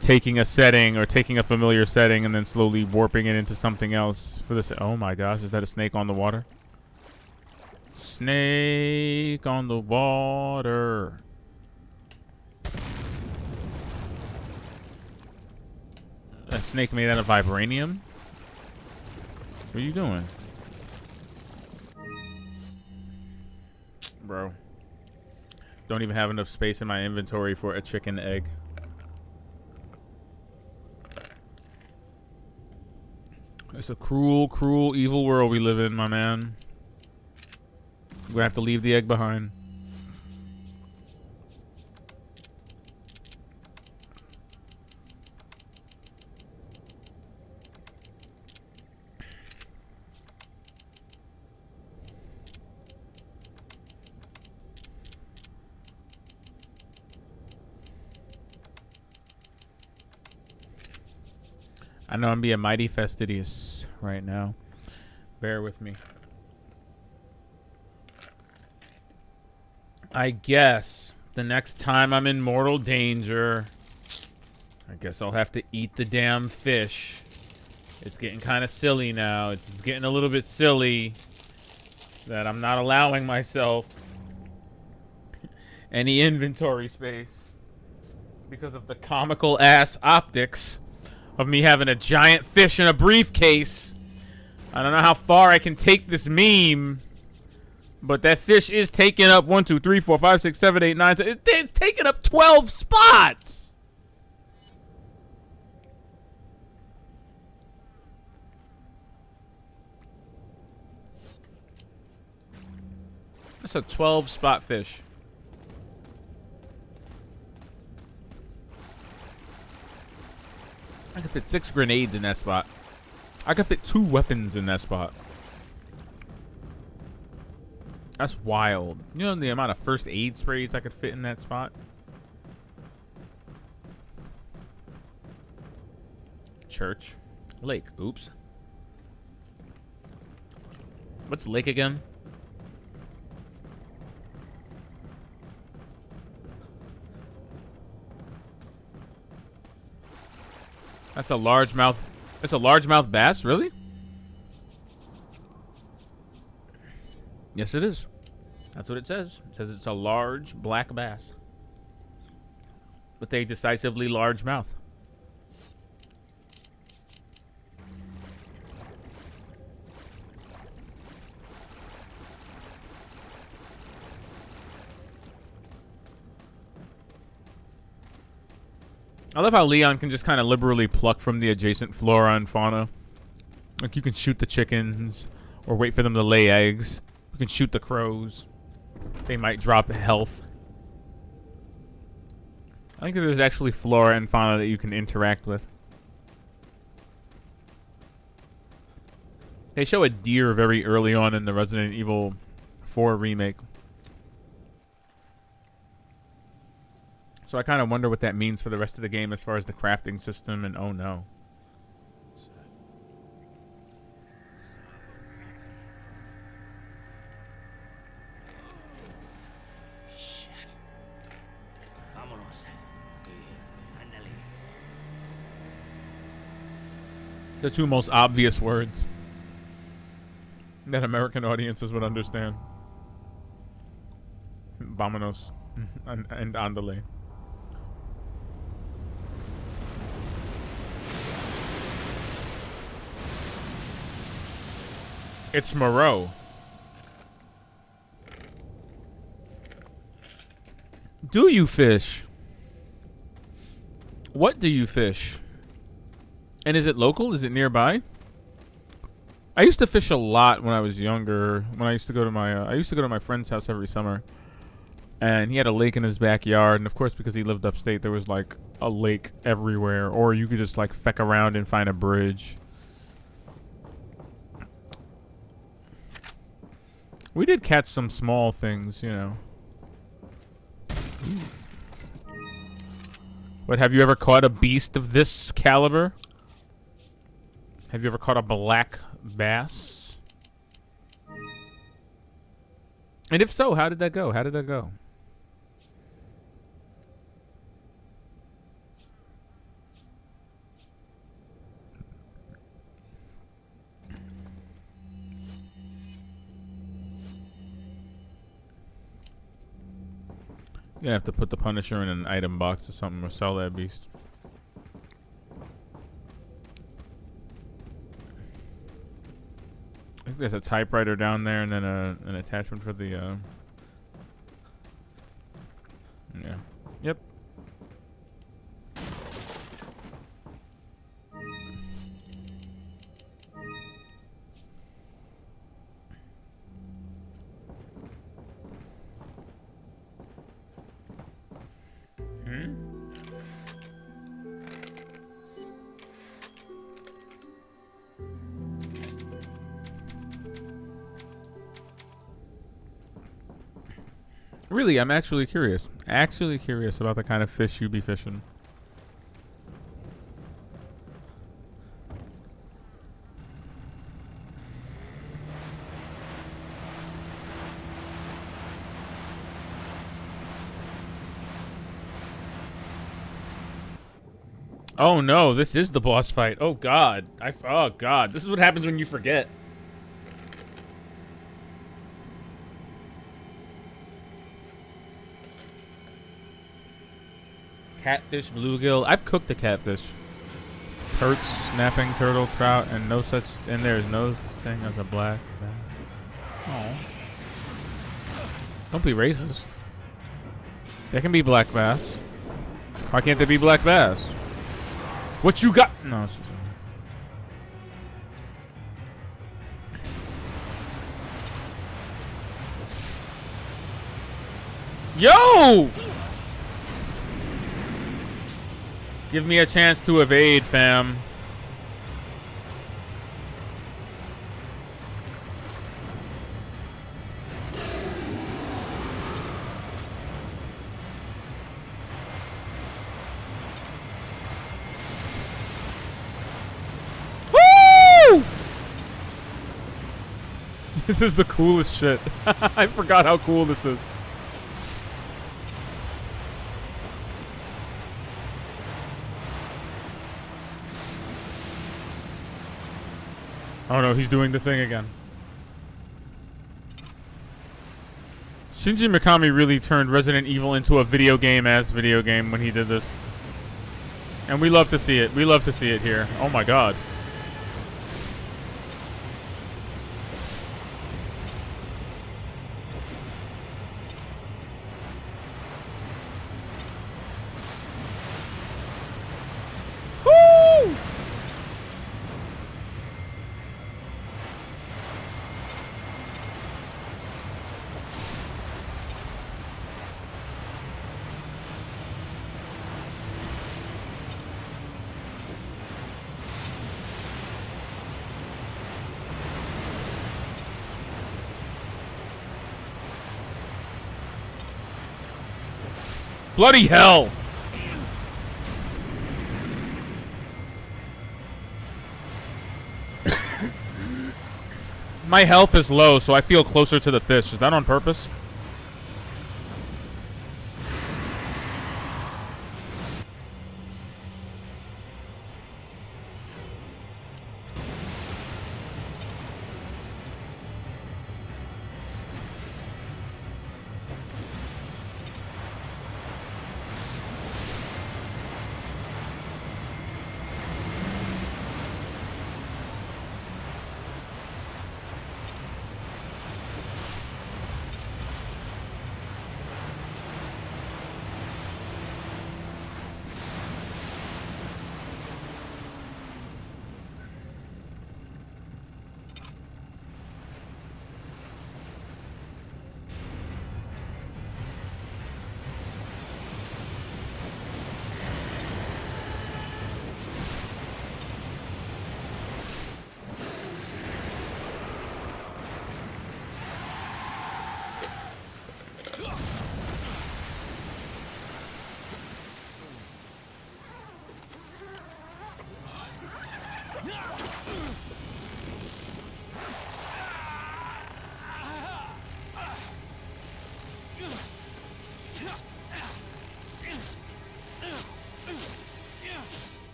[SPEAKER 1] taking a setting or taking a familiar setting and then slowly warping it into something else for this. Oh my gosh, is that a snake on the water? Snake on the water. A snake made out of vibranium? What are you doing? Bro. Don't even have enough space in my inventory for a chicken egg. It's a cruel, cruel, evil world we live in, my man. We're gonna have to leave the egg behind. I know I'm being mighty fastidious right now. Bear with me. I guess the next time I'm in mortal danger, I guess I'll have to eat the damn fish. It's getting kind of silly now. It's getting a little bit silly that I'm not allowing myself any inventory space because of the comical ass optics of me having a giant fish in a briefcase. I don't know how far I can take this meme, but that fish is taking up 1, 2, 3, 4, 5, 6, 7, 8, 9, 10. It's taking up 12 spots. That's a 12-spot fish. I could fit 6 grenades in that spot. I could fit 2 weapons in that spot. That's wild. You know the amount of first aid sprays I could fit in that spot? Church. Lake. Oops. What's lake again? That's a largemouth. It's a largemouth bass, really? Yes, it is. That's what it says. It says it's a large black bass with a decisively large mouth. I love how Leon can just kind of liberally pluck from the adjacent flora and fauna. Like, you can shoot the chickens or wait for them to lay eggs. You can shoot the crows. They might drop health. I think there's actually flora and fauna that you can interact with. They show a deer very early on in the Resident Evil 4 remake. So I kind of wonder what that means for the rest of the game as far as the crafting system and oh no.
[SPEAKER 5] Shit. Vámonos. Okay, ándale.
[SPEAKER 1] The 2 most obvious words that American audiences would understand. Vámonos and ándale. It's Moreau. Do you fish? What do you fish? And is it local? Is it nearby? I used to fish a lot when I was younger. When I used to go to my friend's house every summer. And he had a lake in his backyard, and of course, because he lived upstate, there was like a lake everywhere, or you could just like feck around and find a bridge. We did catch some small things, you know. What, have you ever caught a beast of this caliber? Have you ever caught a black bass? And if so, how did that go? How did that go? You're gonna have to put the Punisher in an item box or something, or sell that beast. I think there's a typewriter down there, and then an attachment for the. Yeah. Yep. Really, I'm actually curious. Actually curious about the kind of fish you be fishing. Oh no, this is the boss fight. Oh god. Oh god. This is what happens when you forget. Catfish, bluegill. I've cooked a catfish. Perch, snapping turtle, trout, and no such. And there's no such thing as a black bass. Oh. Don't be racist. There can be black bass. Why can't there be black bass? What you got? No. It's just, yo! Give me a chance to evade, fam. Woo! This is the coolest shit. I forgot how cool this is. Oh no, he's doing the thing again. Shinji Mikami really turned Resident Evil into a video game-ass video game when he did this. And we love to see it. We love to see it here. Oh my god. Bloody hell! My health is low, so I feel closer to the fish. Is that on purpose?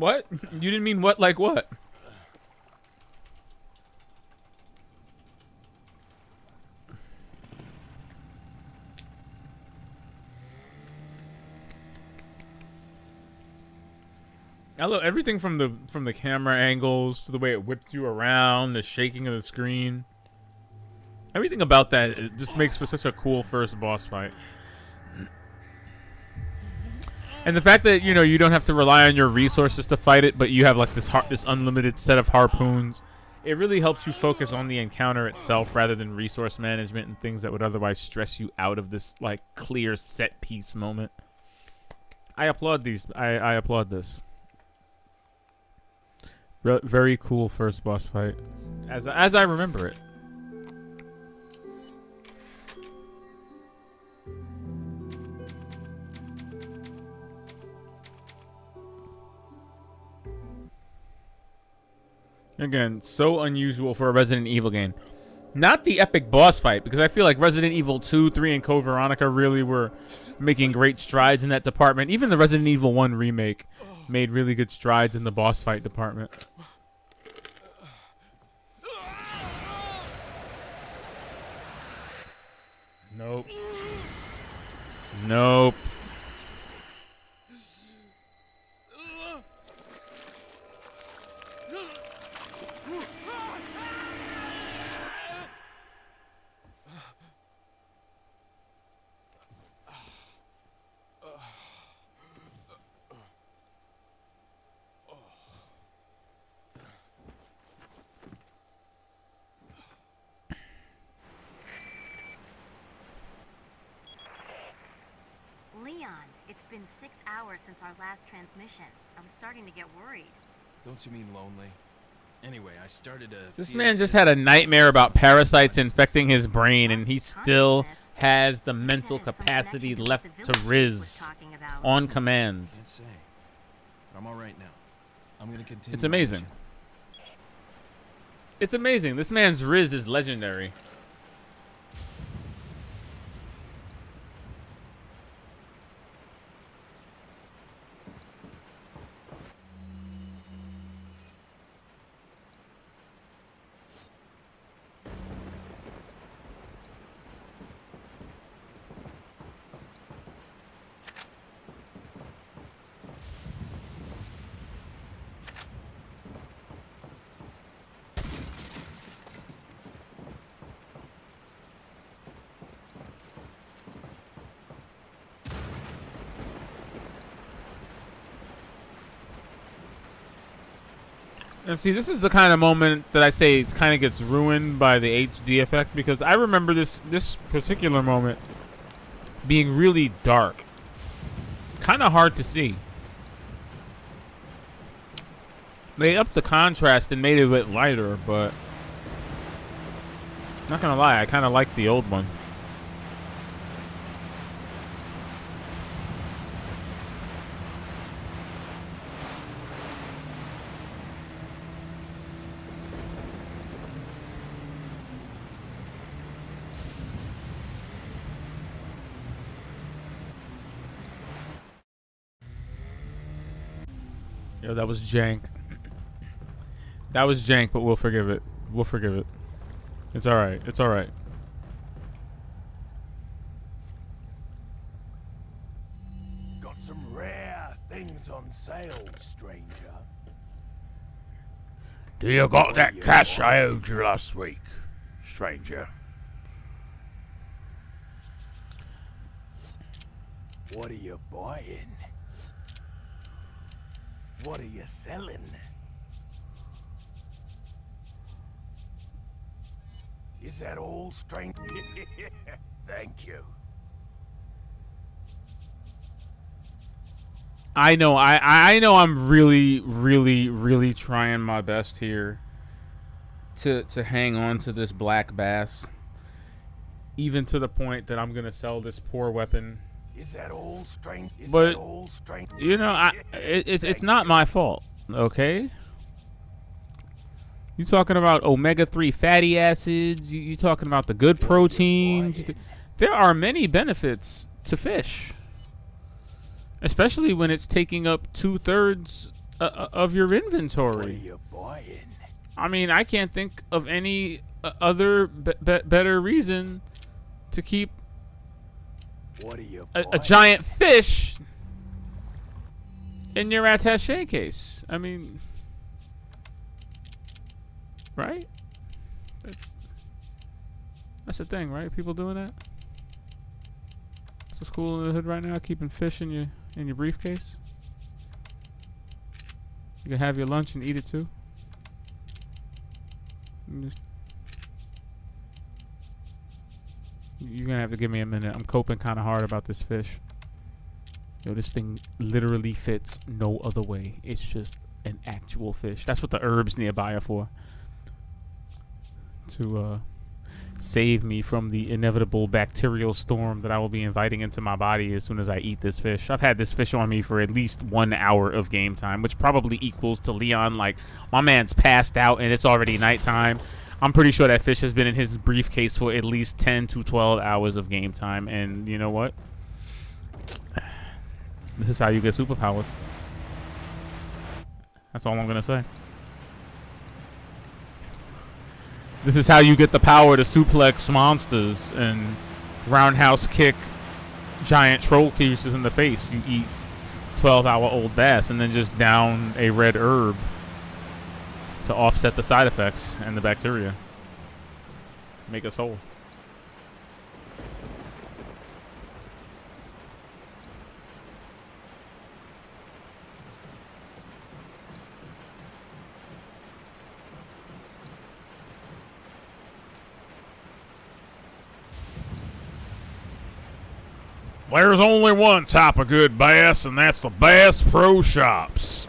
[SPEAKER 1] What? You didn't mean what like what? I love everything from the camera angles to the way it whipped you around, the shaking of the screen. Everything about that, it just makes for such a cool first boss fight. And the fact that, you know, you don't have to rely on your resources to fight it, but you have like this unlimited set of harpoons. It really helps you focus on the encounter itself rather than resource management and things that would otherwise stress you out of this like clear set piece moment. I applaud these. I applaud this. Very cool first boss fight, as I remember it. Again, so unusual for a Resident Evil game. Not the epic boss fight, because I feel like Resident Evil 2, 3, and Code Veronica really were making great strides in that department. Even the Resident Evil 1 remake made really good strides in the boss fight department. Nope. Nope.
[SPEAKER 2] Leon, it's been 6 hours since our last transmission. I was starting to get worried.
[SPEAKER 3] Don't you mean lonely? Anyway, I started to.
[SPEAKER 1] This man just had a nightmare about parasites infecting his brain, and he still has the mental capacity left to Riz on command.
[SPEAKER 3] Can't say. But I'm all right now. I'm gonna continue.
[SPEAKER 1] It's amazing. It's amazing. This man's Riz is legendary. And see, this is the kind of moment that I say it kind of gets ruined by the HD effect, because I remember this particular moment being really dark, kind of hard to see. They upped the contrast and made it a bit lighter, but not gonna lie, I kind of like the old one. Yo, that was jank. That was jank, but we'll forgive it. We'll forgive it. It's alright. It's alright.
[SPEAKER 5] Got some rare things on sale, stranger.
[SPEAKER 4] Do you got that cash I owed you last week, stranger?
[SPEAKER 5] What are you buying? What are you selling? Is that all, stranger? Thank you.
[SPEAKER 1] I know. I know. I'm really trying my best here to hang on to this black bass, even to the point that I'm gonna sell this poor weapon.
[SPEAKER 5] Is that all, stranger?
[SPEAKER 1] But you know, it's not my fault. Okay. You talking about omega-3 fatty acids? You talking about the good proteins? There are many benefits to fish, especially when it's taking up 2/3 of your
[SPEAKER 5] What are
[SPEAKER 1] inventory.
[SPEAKER 5] you buying?
[SPEAKER 1] I mean, I can't think of any other better reason to keep
[SPEAKER 5] What are you
[SPEAKER 1] a
[SPEAKER 5] buying?
[SPEAKER 1] giant fish in your attaché case. I mean, right? That's the thing, right? People doing that. That's what's cool in the hood right now. Keeping fish in your briefcase. You can have your lunch and eat it too. You're gonna have to give me a minute. I'm coping kind of hard about this fish. Yo, this thing literally fits no other way. It's just an actual fish. That's what the herbs nearby are for. To save me from the inevitable bacterial storm that I will be inviting into my body as soon as I eat this fish. I've had this fish on me for at least 1 hour of game time, which probably equals to Leon. Like, my man's passed out and it's already nighttime. I'm pretty sure that fish has been in his briefcase for at least 10 to 12 hours of game time. And you know what? This is how you get superpowers. That's all I'm going to say. This is how you get the power to suplex monsters and roundhouse kick giant troll creatures in the face. You eat 12-hour-old bass and then just down a red herb to offset the side effects and the bacteria. Make us whole. There's only one type of good bass, and that's the Bass Pro Shops.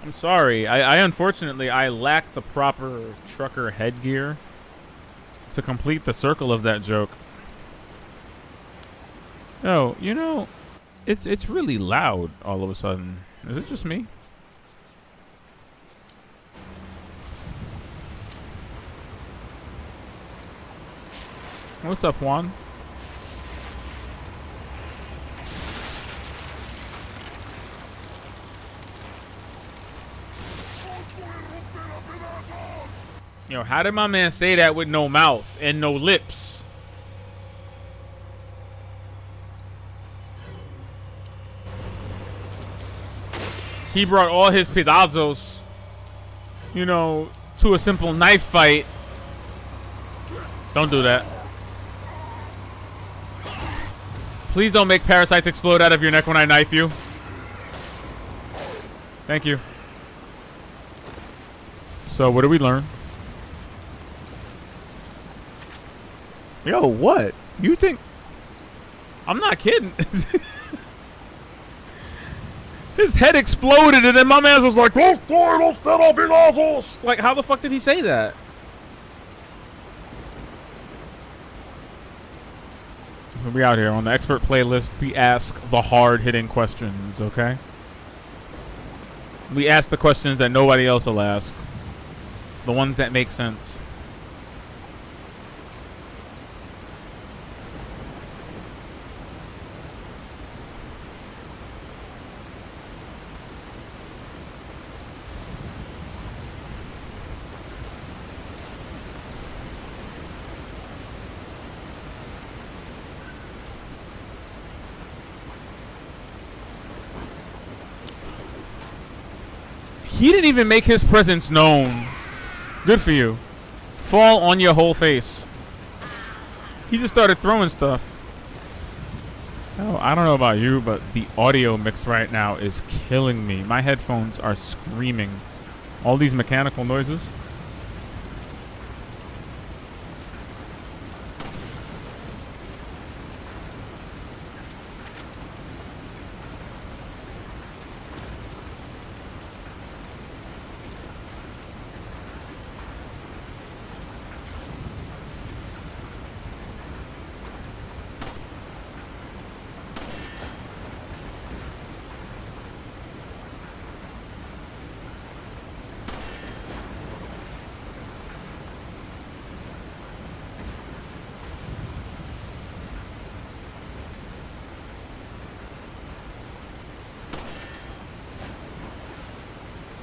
[SPEAKER 1] I'm sorry. I unfortunately, I lack the proper trucker headgear to complete the circle of that joke. No, you know, it's really loud all of a sudden. Is it just me? What's up, Juan? Yo, how did my man say that with no mouth and no lips? He brought all his pedazos, you know, to a simple knife fight. Don't do that. Please don't make parasites explode out of your neck when I knife you. Thank you. So, what did we learn? Yo, what? You think... I'm not kidding. His head exploded and then my man was like, like, how the fuck did he say that? So we out here on the expert playlist. We ask the hard-hitting questions, okay? We ask the questions that nobody else will ask. The ones that make sense. He didn't even make his presence known. Good for you. Fall on your whole face. He just started throwing stuff. Oh, I don't know about you, but the audio mix right now is killing me. My headphones are screaming. All these mechanical noises.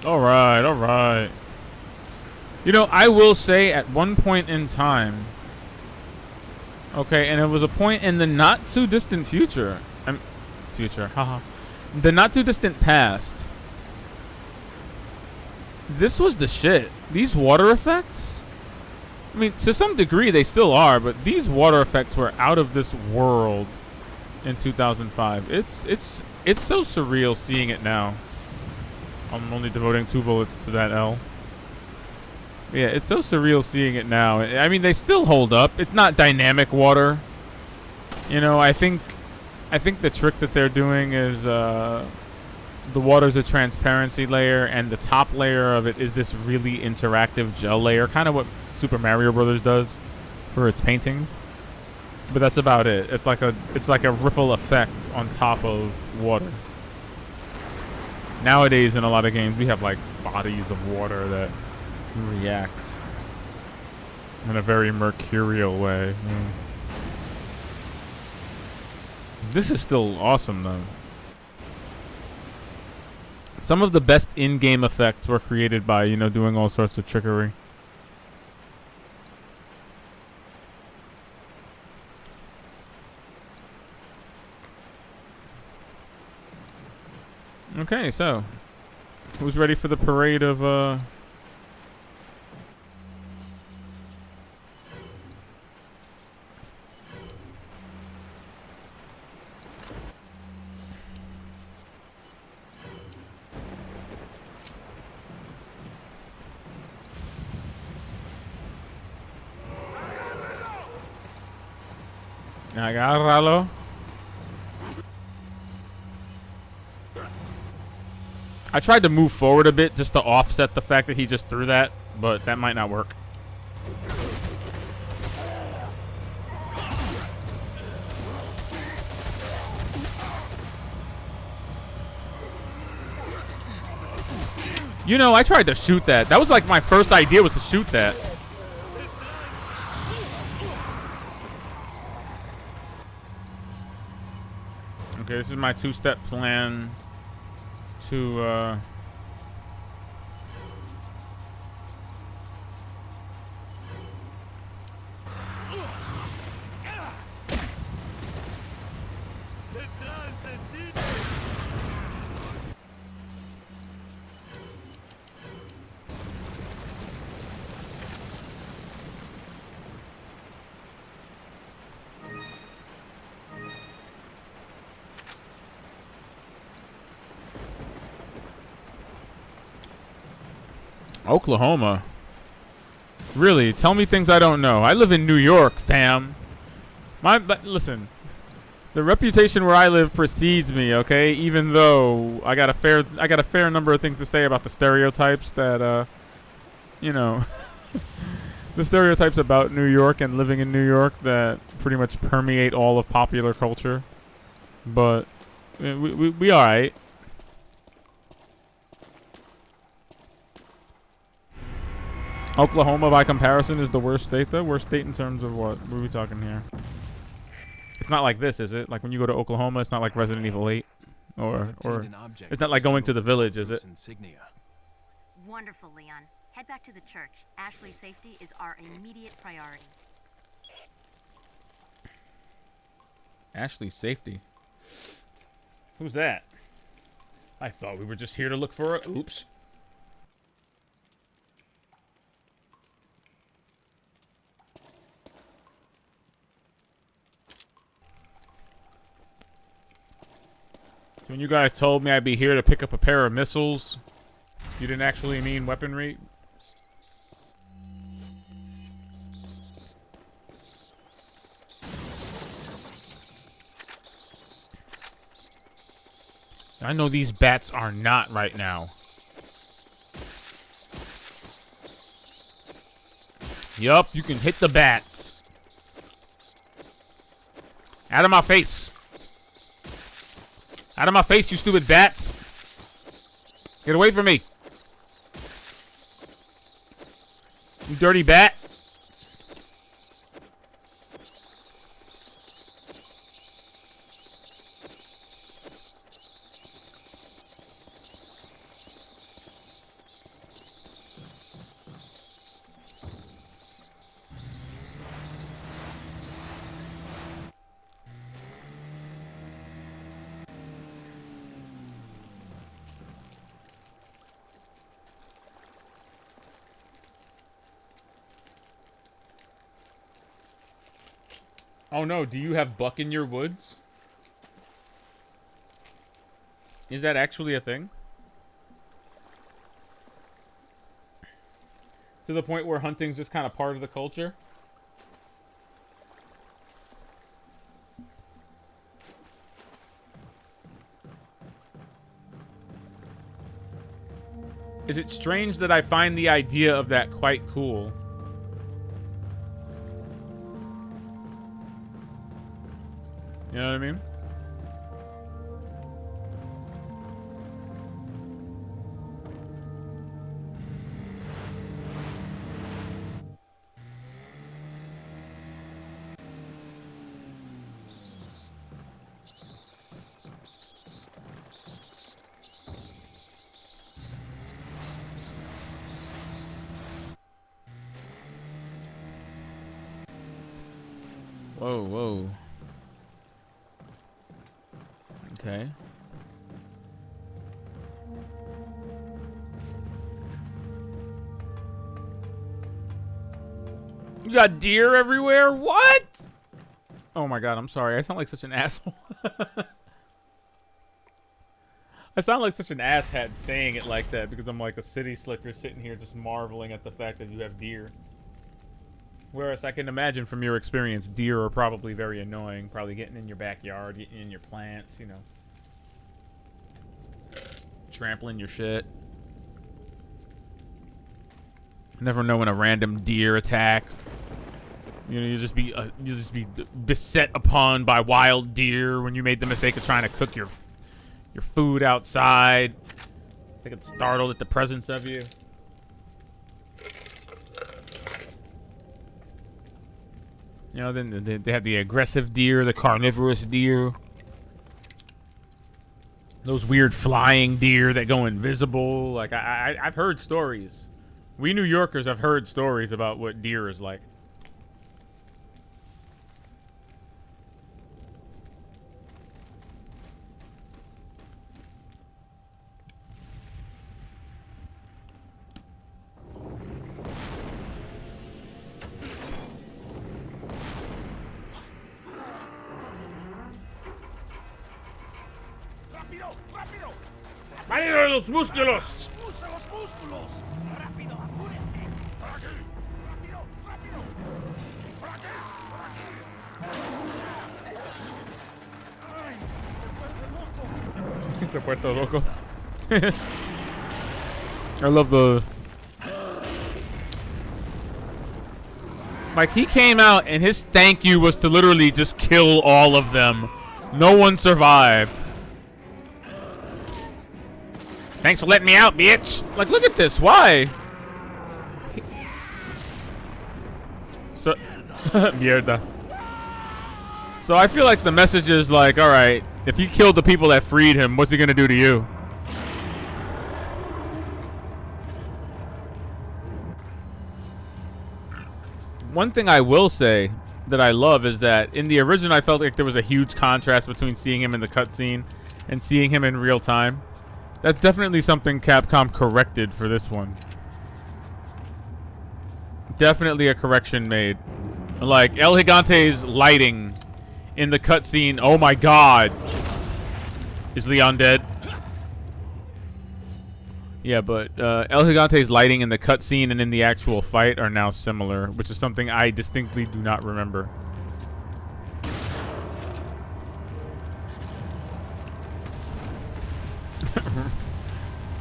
[SPEAKER 1] All right, all right. You know, I will say at one point in time, okay, and it was a point in the not too distant future. Haha. The not too distant past. This was the shit. These water effects, I mean, to some degree they still are, but these water effects were out of this world in 2005. It's so surreal seeing it now. I'm only devoting 2 bullets to that L. Yeah, it's so surreal seeing it now. I mean, they still hold up. It's not dynamic water. You know, I think the trick that they're doing is the water's a transparency layer, and the top layer of it is this really interactive gel layer, kind of what Super Mario Brothers does for its paintings. But that's about it. It's like a ripple effect on top of water. Nowadays, in a lot of games, we have like bodies of water that react in a very mercurial way. This is still awesome, though. Some of the best in-game effects were created by, you know, doing all sorts of trickery. Okay, so who's ready for the parade of agárralo? I tried to move forward a bit just to offset the fact that he just threw that, but that might not work. You know, I tried to shoot that. That was like my first idea, was to shoot that. Okay, this is my 2-step plan to Oklahoma. Really? Tell me things I don't know. I live in New York, fam. But listen, the reputation where I live precedes me. Okay, even though I got a fair number of things to say about the stereotypes that, you know, the stereotypes about New York and living in New York that pretty much permeate all of popular culture. But we all right. Oklahoma, by comparison, is the worst state, though? Worst state in terms of what? What are we talking here? It's not like this, is it? Like when you go to Oklahoma, it's not like Resident Evil 8? Or it's not like going to the village, is it?
[SPEAKER 3] Insignia.
[SPEAKER 2] Wonderful, Leon. Head back to the church. Ashley's safety is our immediate priority.
[SPEAKER 1] Ashley's safety? Who's that? I thought we were just here to look for her. Oops. When you guys told me I'd be here to pick up a pair of missiles, you didn't actually mean weaponry? I know these bats are not right now. Yup, you can hit the bats. Out of my face. Out of my face, you stupid bats. Get away from me. You dirty bat. Oh no, do you have buck in your woods? Is that actually a thing? To the point where hunting's just kind of part of the culture? Is it strange that I find the idea of that quite cool? You know what I mean? Whoa, whoa. Okay. You got deer everywhere? What? Oh my god, I'm sorry. I sound like such an asshole. I sound like such an asshat saying it like that because I'm like a city slicker sitting here just marveling at the fact that you have deer. Whereas I can imagine from your experience, deer are probably very annoying. Probably getting in your backyard, getting in your plants, you know. Trampling your shit. Never know when a random deer attack. You know, you just be beset upon by wild deer when you made the mistake of trying to cook your food outside. They get startled at the presence of you. You know, then they have the aggressive deer, the carnivorous deer. Those weird flying deer that go invisible. Like, I've heard stories. We New Yorkers have heard stories about what deer is like. ¡Marido los músculos!
[SPEAKER 5] ¡Usa los músculos! ¡Rápido, apúrense! ¡Por aquí! ¡Rápido, rápido! ¡Por aquí! ¡Ay!
[SPEAKER 1] Se puerto loco. I love the... Like, he came out and his thank you was to literally just kill all of them. No one survived. Thanks for letting me out, bitch. Like, look at this. Why? So, mierda. So I feel like the message is like, all right, if he killed the people that freed him, what's he gonna do to you? One thing I will say that I love is that in the original, I felt like there was a huge contrast between seeing him in the cutscene and seeing him in real time. That's definitely something Capcom corrected for this one. Definitely a correction made. Like, El Gigante's lighting in the cutscene. Oh my god. Is Leon dead? Yeah, but El Gigante's lighting in the cutscene and in the actual fight are now similar, which is something I distinctly do not remember.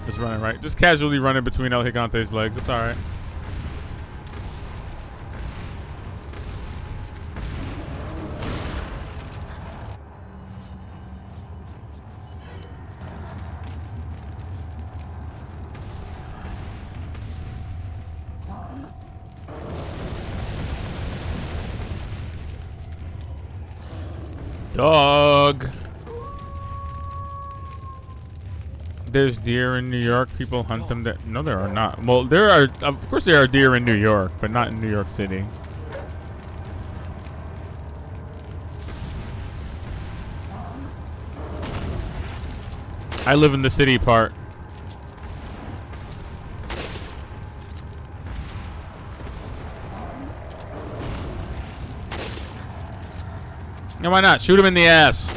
[SPEAKER 1] Just running right. Just casually running between El Gigante's legs. It's alright. Dog. There's deer in New York. People hunt them there. No, there are not. Well, there are. Of course, there are deer in New York, but not in New York City. I live in the city part. Yeah, why not? Shoot him in the ass.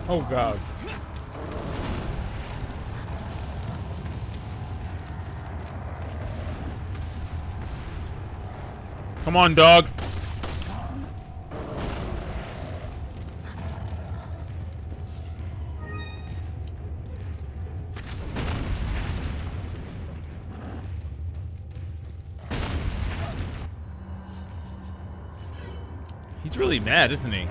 [SPEAKER 1] Oh god. Come on, dog. He's really mad, isn't he?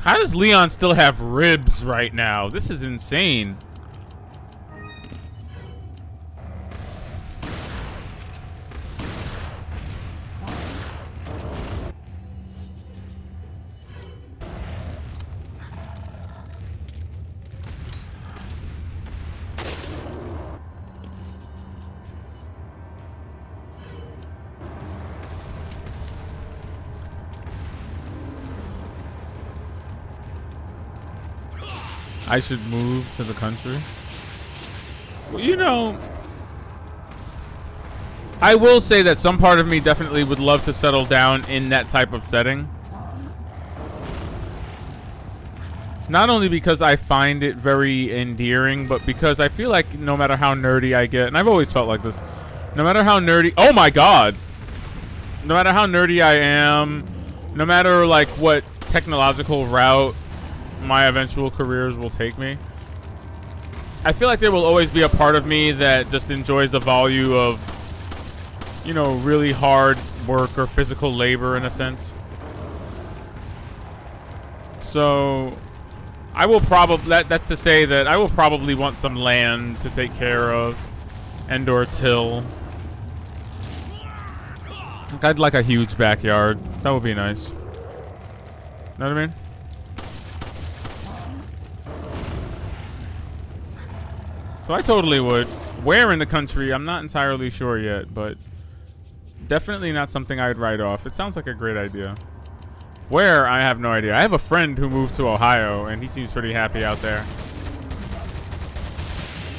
[SPEAKER 1] How does Leon still have ribs right now? This is insane. I should move to the country. Well, you know, I will say that some part of me definitely would love to settle down in that type of setting. Not only because I find it very endearing, but because I feel like no matter how nerdy I get, and I've always felt like this, no matter how nerdy, oh my god, no matter how nerdy I am, no matter like what technological route my eventual careers will take me, I feel like there will always be a part of me that just enjoys the value of, you know, really hard work or physical labor in a sense. So I will probably, that's to say that I will probably want some land to take care of and or till. I'd like a huge backyard. That would be nice. Know what I mean? So I totally would. Where in the country, I'm not entirely sure yet, but definitely not something I'd write off. It sounds like a great idea. Where, I have no idea. I have a friend who moved to Ohio, and he seems pretty happy out there.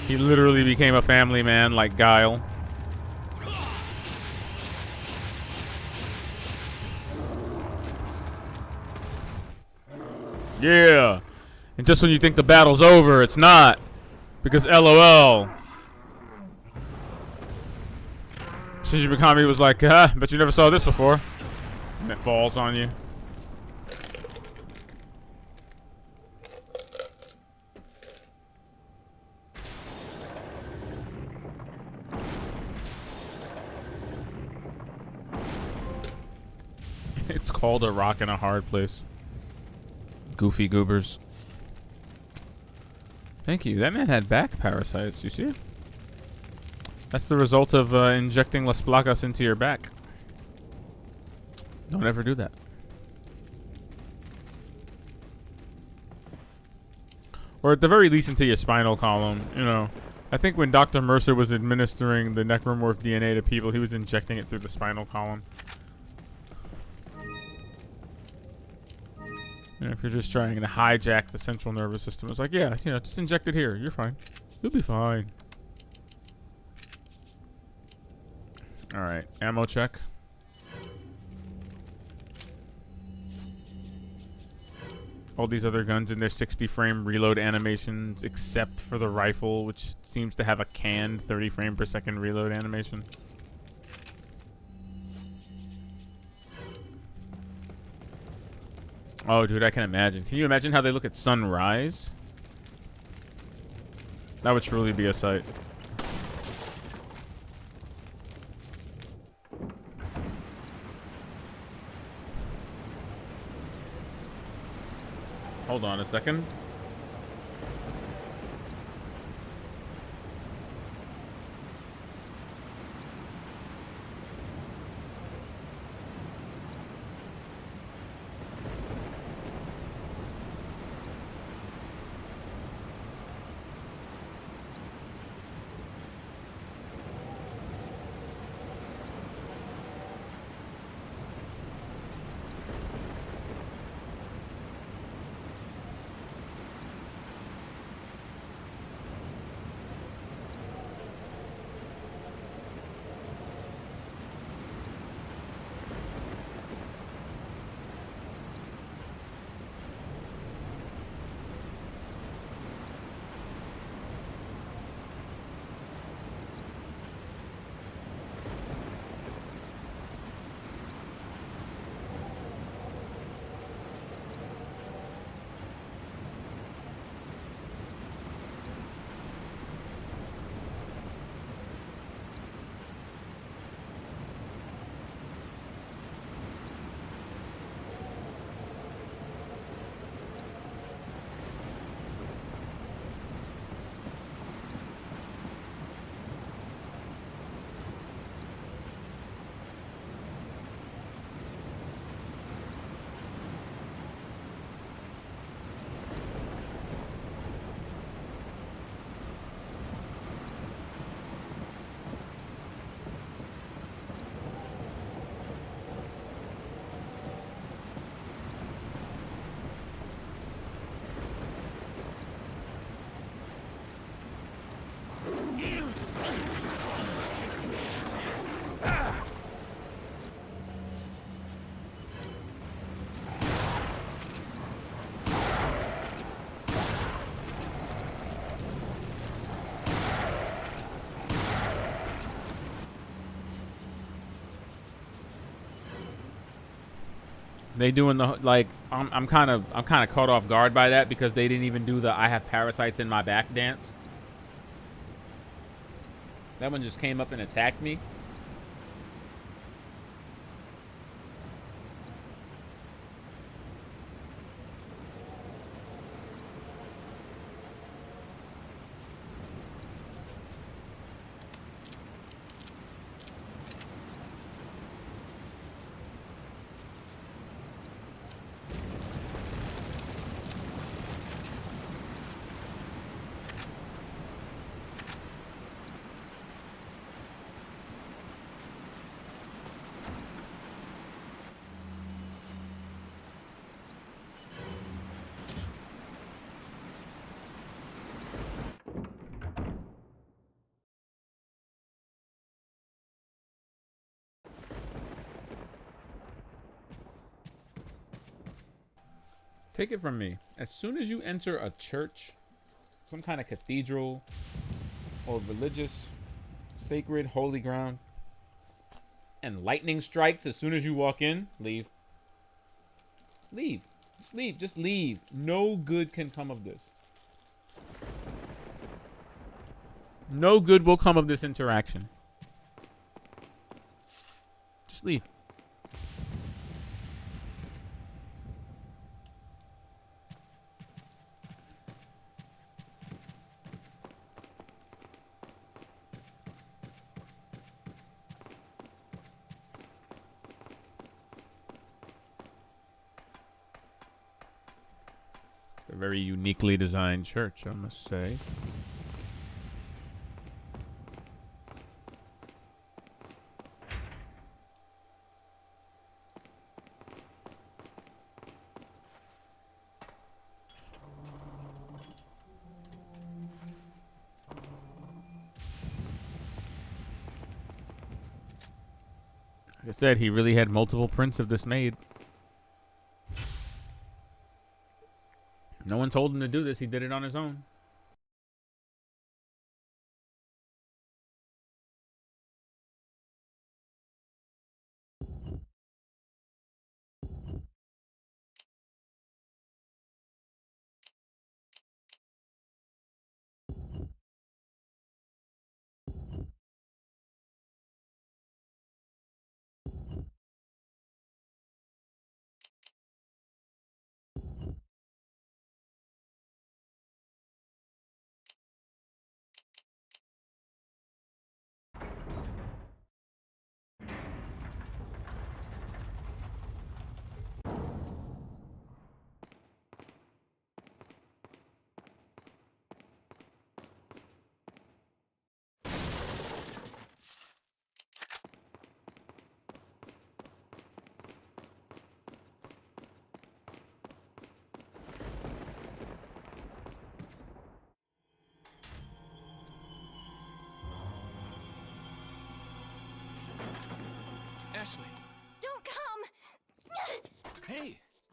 [SPEAKER 1] He literally became a family man like Guile. Yeah. And just when you think the battle's over, it's not. Because LOL. Shinji Mikami was like, bet you never saw this before. And it falls on you. It's called a rock in a hard place. Goofy goobers. Thank you. That man had back parasites. You see it? That's the result of injecting Las Placas into your back. Don't ever do that. Or at the very least into your spinal column. You know, I think when Dr. Mercer was administering the necromorph DNA to people, he was injecting it through the spinal column. You know, if you're just trying to hijack the central nervous system, it's like, yeah, you know, just inject it here. You're fine. You'll be fine. All right, ammo check. All these other guns in their 60-frame reload animations, except for the rifle, which seems to have a canned 30 frame per second reload animation. Oh, dude, I can imagine. Can you imagine how they look at sunrise? That would truly be a sight. Hold on a second. They doing the like I'm kind of caught off guard by that because they didn't even do the I have parasites in my back dance. That one just came up and attacked me. Take it from me. As soon as you enter a church, some kind of cathedral, or religious, sacred, holy ground, and lightning strikes as soon as you walk in, leave. Leave. Just leave. Just leave. No good can come of this. No good will come of this interaction. Just leave. A very uniquely designed church, I must say. Like I said, he really had multiple prints of this made. No one told him to do this. He did it on his own.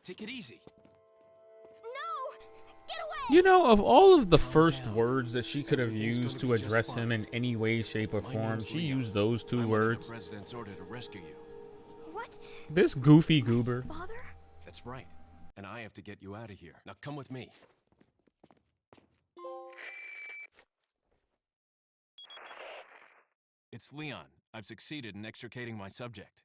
[SPEAKER 3] Take it easy.
[SPEAKER 2] No! Get away!
[SPEAKER 1] You know, of all of the first words that she could have used to address him in any way, shape, or form, she used those two words.
[SPEAKER 3] The president's order to rescue you.
[SPEAKER 2] What?
[SPEAKER 1] This goofy goober.
[SPEAKER 2] Father?
[SPEAKER 3] That's right. And I have to get you out of here. Now come with me. It's Leon. I've succeeded in extricating my subject.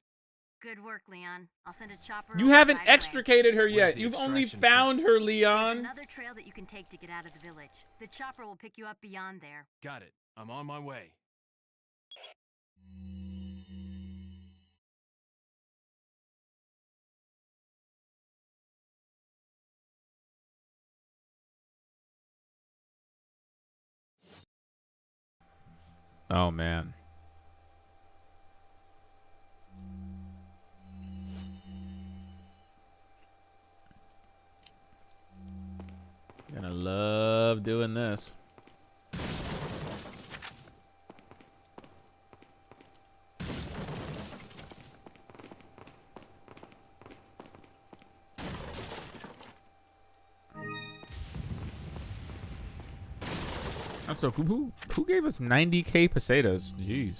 [SPEAKER 2] Good work, Leon. I'll send a chopper.
[SPEAKER 1] You
[SPEAKER 2] over
[SPEAKER 1] haven't
[SPEAKER 2] right away.
[SPEAKER 1] extricated her
[SPEAKER 3] Where's
[SPEAKER 1] yet.
[SPEAKER 3] the
[SPEAKER 1] You've only
[SPEAKER 3] extraction
[SPEAKER 1] found her,
[SPEAKER 2] There's
[SPEAKER 1] Leon.
[SPEAKER 2] another trail that you can take to get out of the village. The chopper will pick you up beyond there.
[SPEAKER 3] Got it. I'm on my way.
[SPEAKER 1] Oh, man. Gonna love doing this. So who gave us 90k pesetas? Jeez.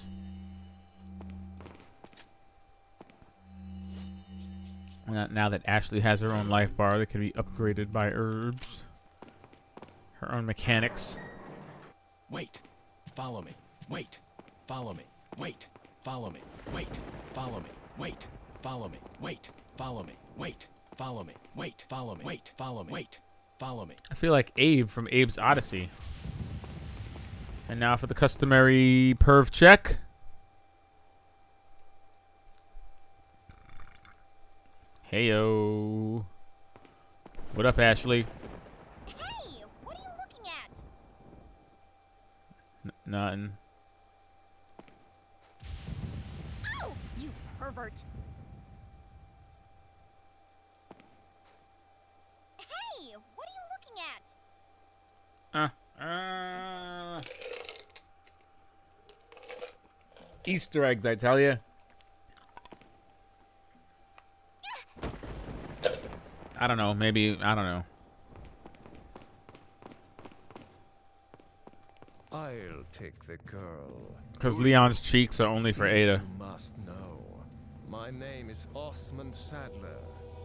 [SPEAKER 1] Now that Ashley has her own life bar that can be upgraded by herbs. Her own mechanics.
[SPEAKER 3] Wait. Follow me. Wait. Follow me. Wait. Follow me. Wait. Follow me. Wait. Follow me. Wait. Follow me. Wait. Follow me. Wait. Follow me. Wait. Follow me. Wait. Follow me.
[SPEAKER 1] I feel like Abe from Abe's Odyssey. And now for the customary perv check. Heyo. What up, Ashley?
[SPEAKER 2] Hey! What are you looking at?
[SPEAKER 1] Nothing.
[SPEAKER 2] Ow! You pervert! Hey! What are you looking at?
[SPEAKER 1] Easter eggs, I tell you. I don't know. Maybe, I don't know.
[SPEAKER 6] I'll take the girl.
[SPEAKER 1] Because Leon's cheeks are only for Ada.
[SPEAKER 6] You must know. My name is Osmond Sadler,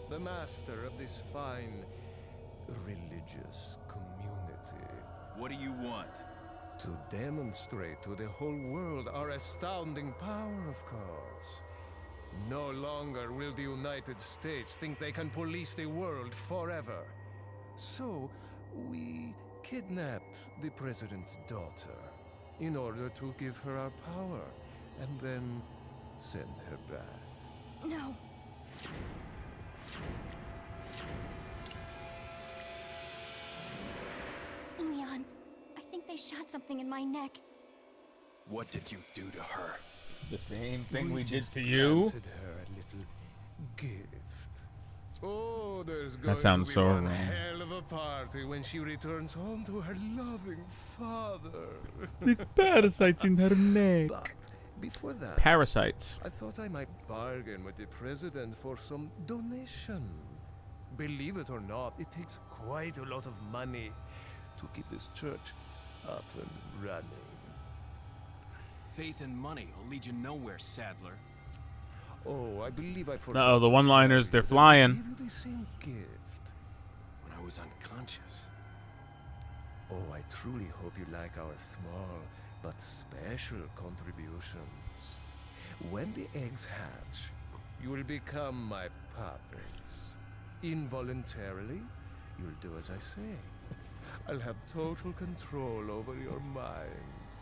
[SPEAKER 6] the master of this fine religious community.
[SPEAKER 3] What do you want?
[SPEAKER 6] To demonstrate to the whole world our astounding power, of course. No longer will the United States think they can police the world forever. So, we kidnapped the president's daughter in order to give her our power and then send her back.
[SPEAKER 2] No. Leon, I think they shot something in my neck.
[SPEAKER 3] What did you do to her?
[SPEAKER 1] The same thing we did
[SPEAKER 6] just
[SPEAKER 1] to you.
[SPEAKER 6] granted her a little gift. Oh, there's going
[SPEAKER 1] That sounds
[SPEAKER 6] to be
[SPEAKER 1] so
[SPEAKER 6] one
[SPEAKER 1] wrong.
[SPEAKER 6] hell of a party when she returns home to her loving father.
[SPEAKER 1] With parasites in her neck.
[SPEAKER 6] But before that,
[SPEAKER 1] Parasites.
[SPEAKER 6] I thought I might bargain with the president for some donation. Believe it or not, it takes quite a lot of money to keep this church up and running.
[SPEAKER 3] Faith and money will lead you nowhere, Sadler.
[SPEAKER 6] Oh, I believe I forgot.
[SPEAKER 1] Uh-oh, the
[SPEAKER 6] to
[SPEAKER 1] one-liners,
[SPEAKER 6] tell
[SPEAKER 1] they're
[SPEAKER 6] you that I
[SPEAKER 1] flying.
[SPEAKER 6] gave you the same gift.
[SPEAKER 3] When I was unconscious.
[SPEAKER 6] Oh, I truly hope you like our small but special contributions. When the eggs hatch, you will become my puppets. Involuntarily, you'll do as I say. I'll have total control over your minds.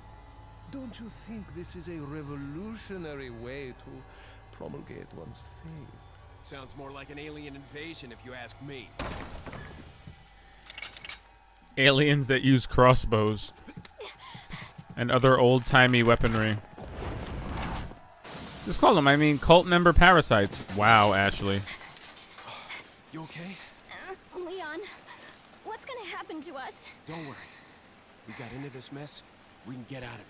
[SPEAKER 6] Don't you think this is a revolutionary way to promulgate one's faith?
[SPEAKER 3] Sounds more like an alien invasion if you ask me.
[SPEAKER 1] Aliens that use crossbows. And other old-timey weaponry. Just call them, I mean, cult member parasites. Wow, Ashley.
[SPEAKER 3] You okay?
[SPEAKER 2] Leon, what's gonna happen to us?
[SPEAKER 3] Don't worry. We got into this mess. We can get out of it.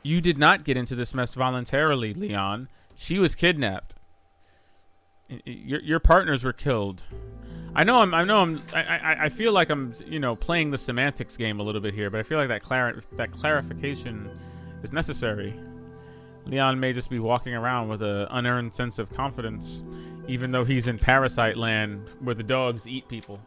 [SPEAKER 1] You did not get into this mess voluntarily, Leon. She was kidnapped. Your partners were killed. I feel like I'm, playing the semantics game a little bit here, but I feel like that clarification is necessary. Leon may just be walking around with an unearned sense of confidence, even though he's in parasite land where the dogs eat people.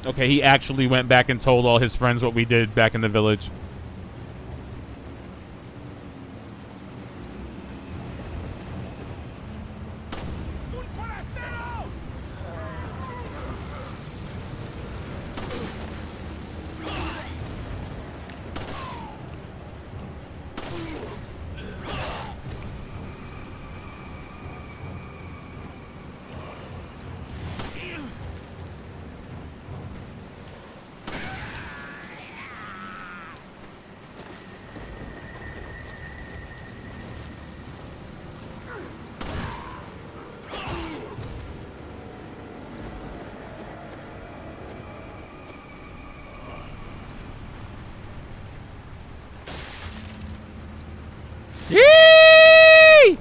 [SPEAKER 1] Okay, he actually went back and told all his friends what we did back in the village. Yee!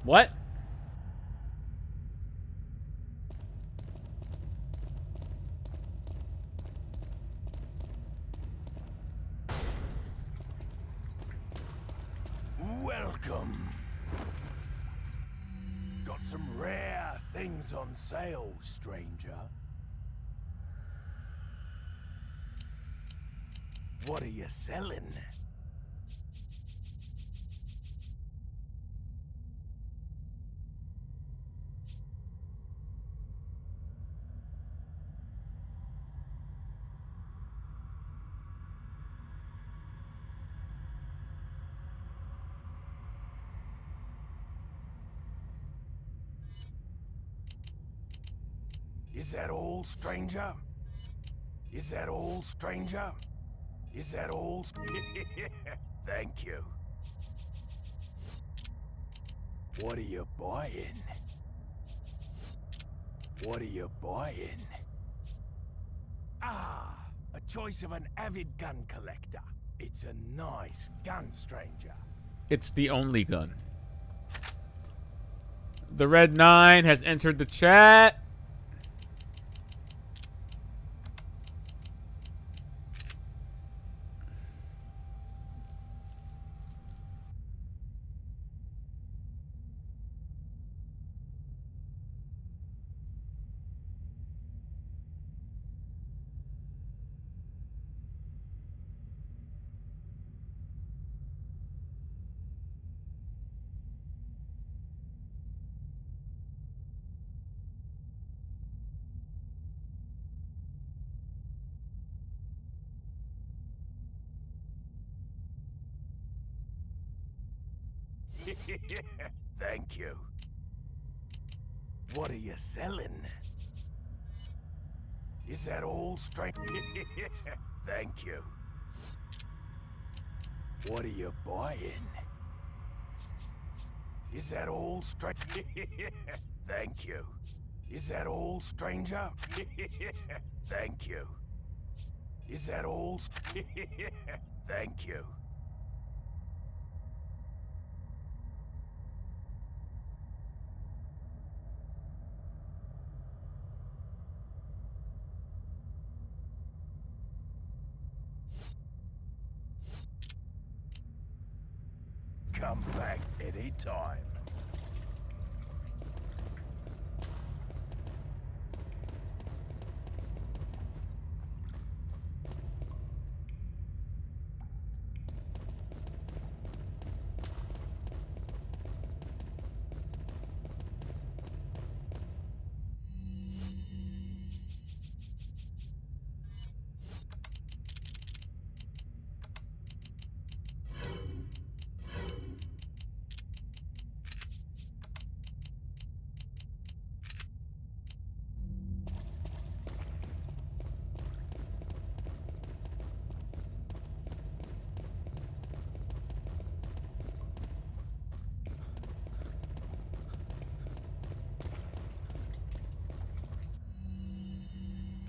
[SPEAKER 1] What?
[SPEAKER 5] Welcome. Got some rare things on sale, stranger. What are you selling? Is that all, stranger? Is that all, stranger? Is that all? Thank you. What are you buying? What are you buying? Ah, a choice of an avid gun collector. It's a nice gun, stranger.
[SPEAKER 1] It's the only gun. The Red 9 has entered the chat.
[SPEAKER 5] Thank you. What are you selling? Is that old strength? Thank you. What are you buying? Is that old strength? Thank you. Is that old stranger? Thank you. Is that old? Thank you. Come back any time.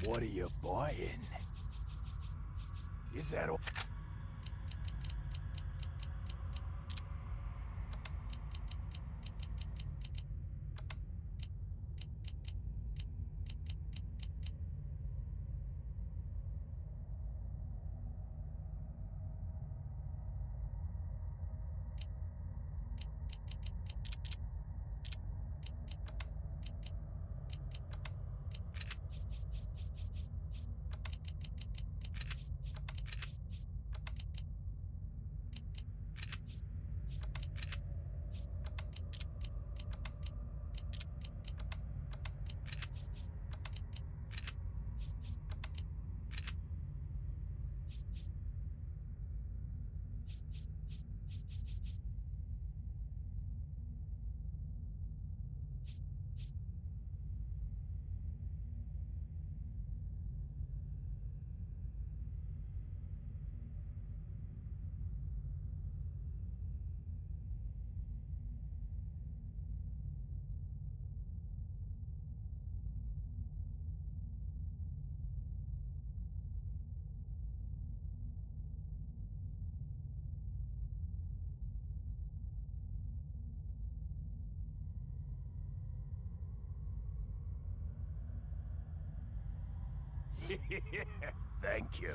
[SPEAKER 5] What are you buying? Is that all? Thank you.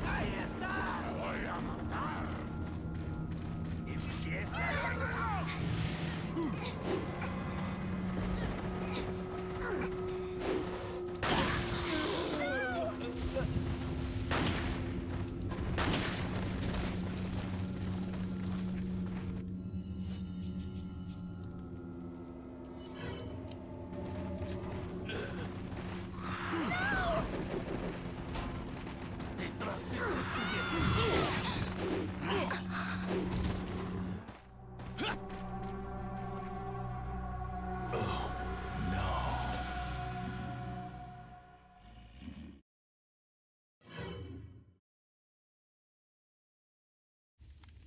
[SPEAKER 5] ¡Ahí está! ¡Lo voy a matar! ¡Empieza a disparar!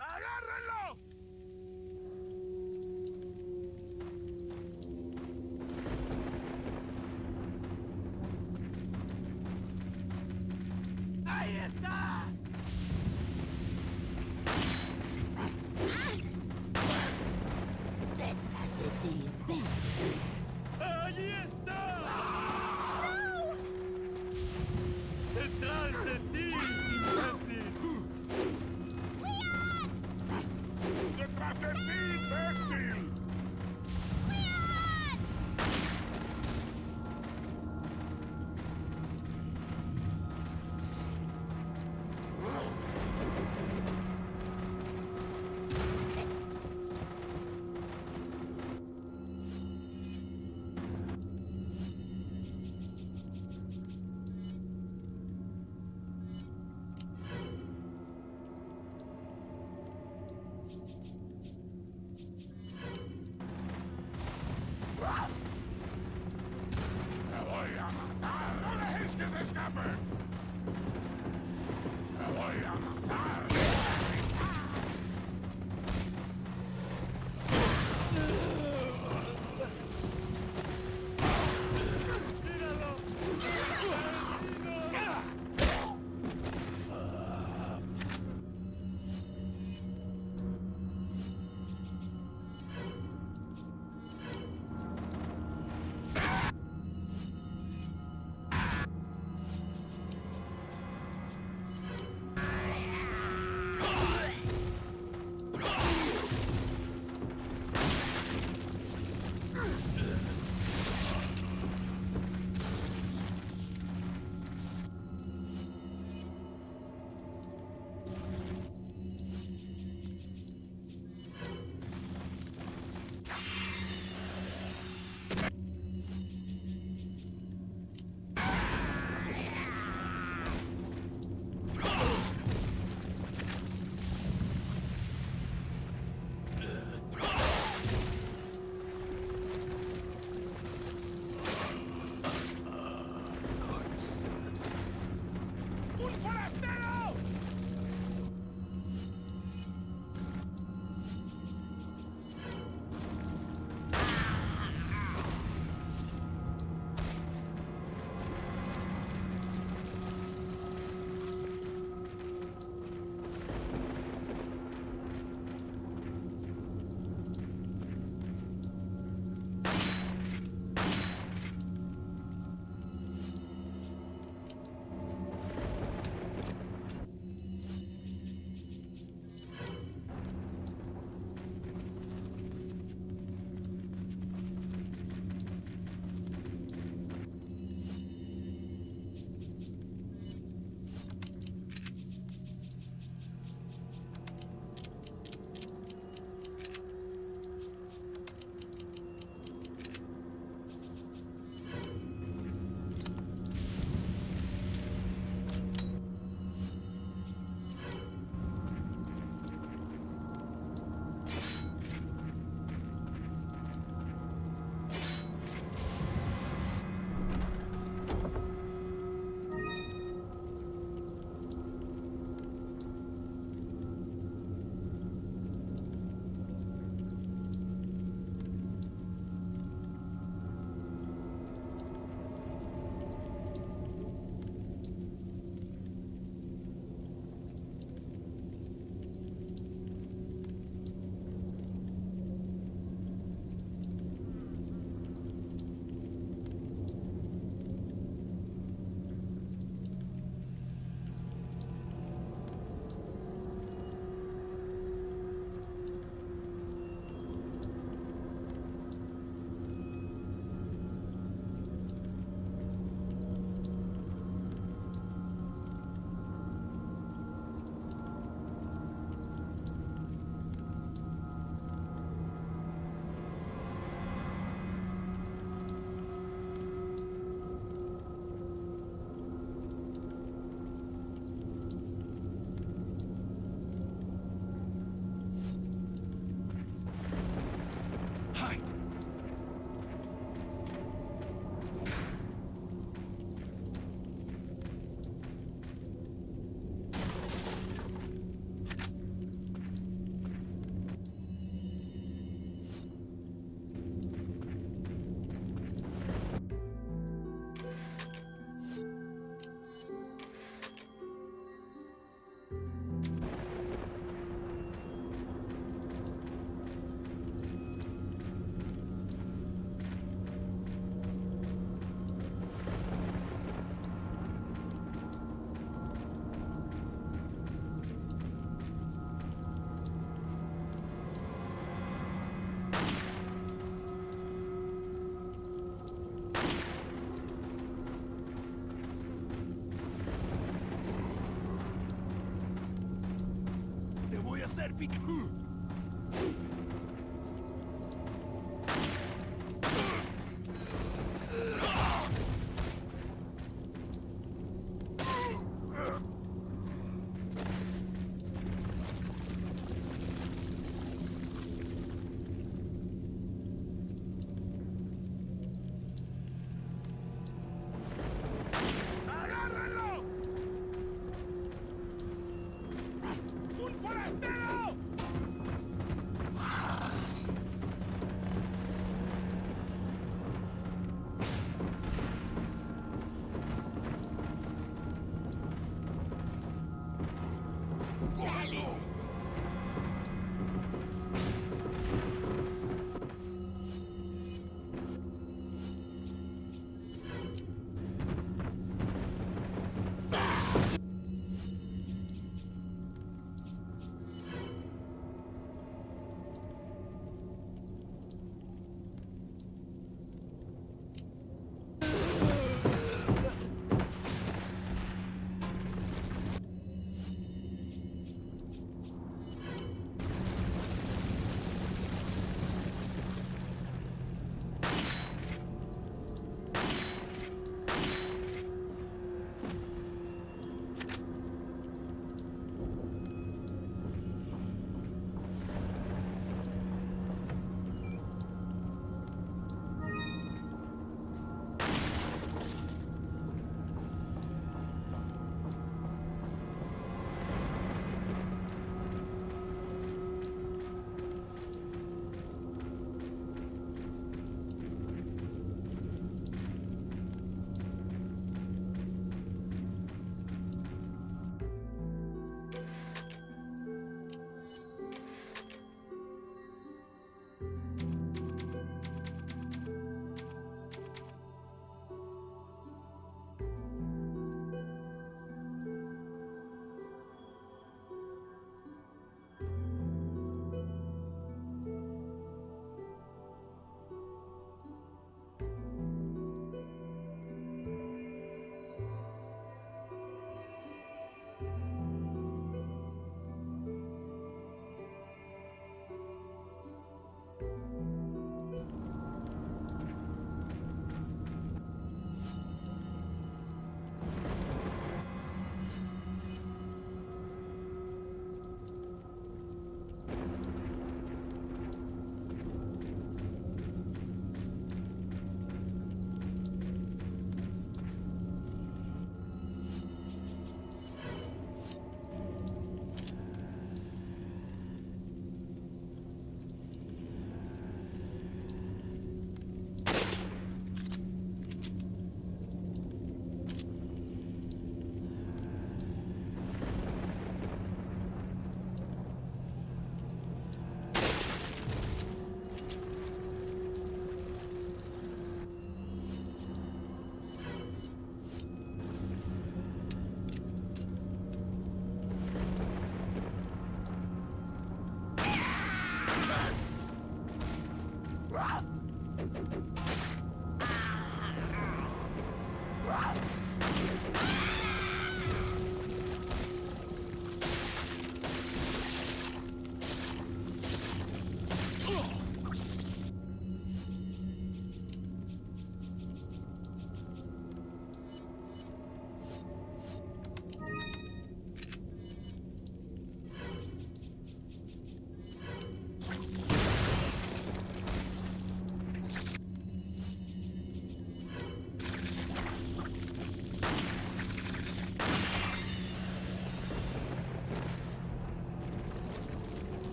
[SPEAKER 5] ¡Agárrenlo! ¡Ahí está! ¡Allí está! ¡No! ¡Detrás de ti, imbécil! ¡Detrás de ti, imbécil!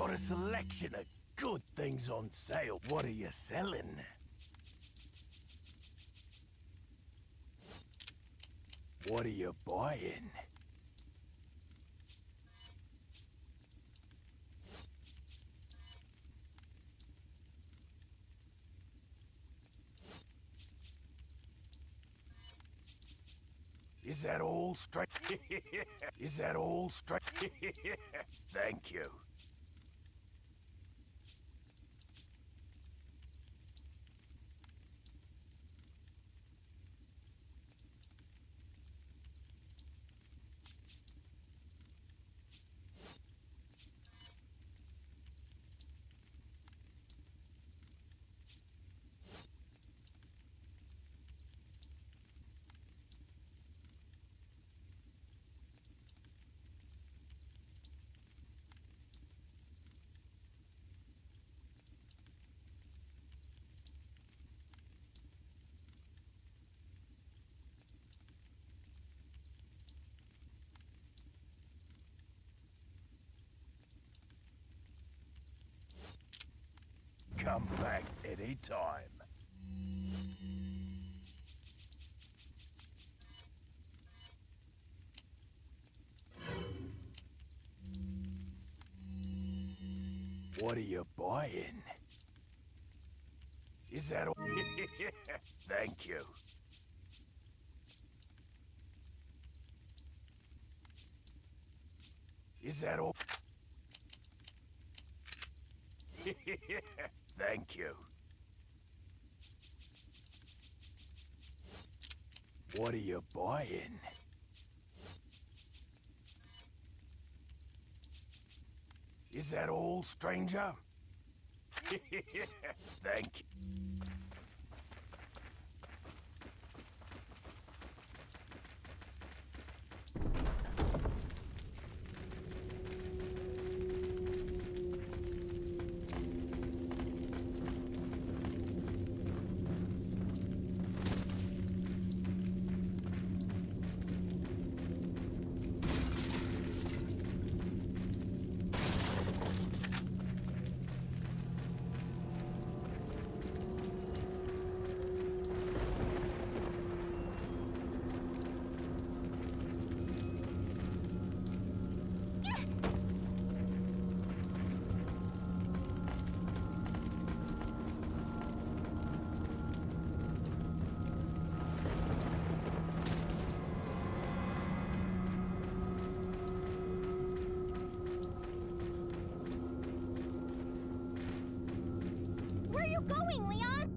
[SPEAKER 5] got a selection of good things on sale. What are you selling? What are you buying? Is that all straight? Is that all straight? Thank you. Come back anytime. What are you buying? Is that all? Thank you. Is that all? Thank you. What are you buying? Is that all, stranger? Thank you.
[SPEAKER 2] Where are you going, Leon?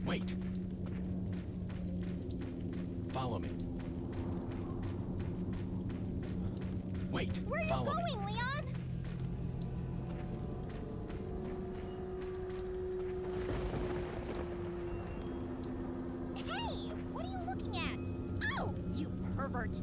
[SPEAKER 3] Wait. Follow me. Wait.
[SPEAKER 2] Where are you
[SPEAKER 3] Follow me.
[SPEAKER 2] going, Leon? Hey, what are you looking at? Oh, you pervert!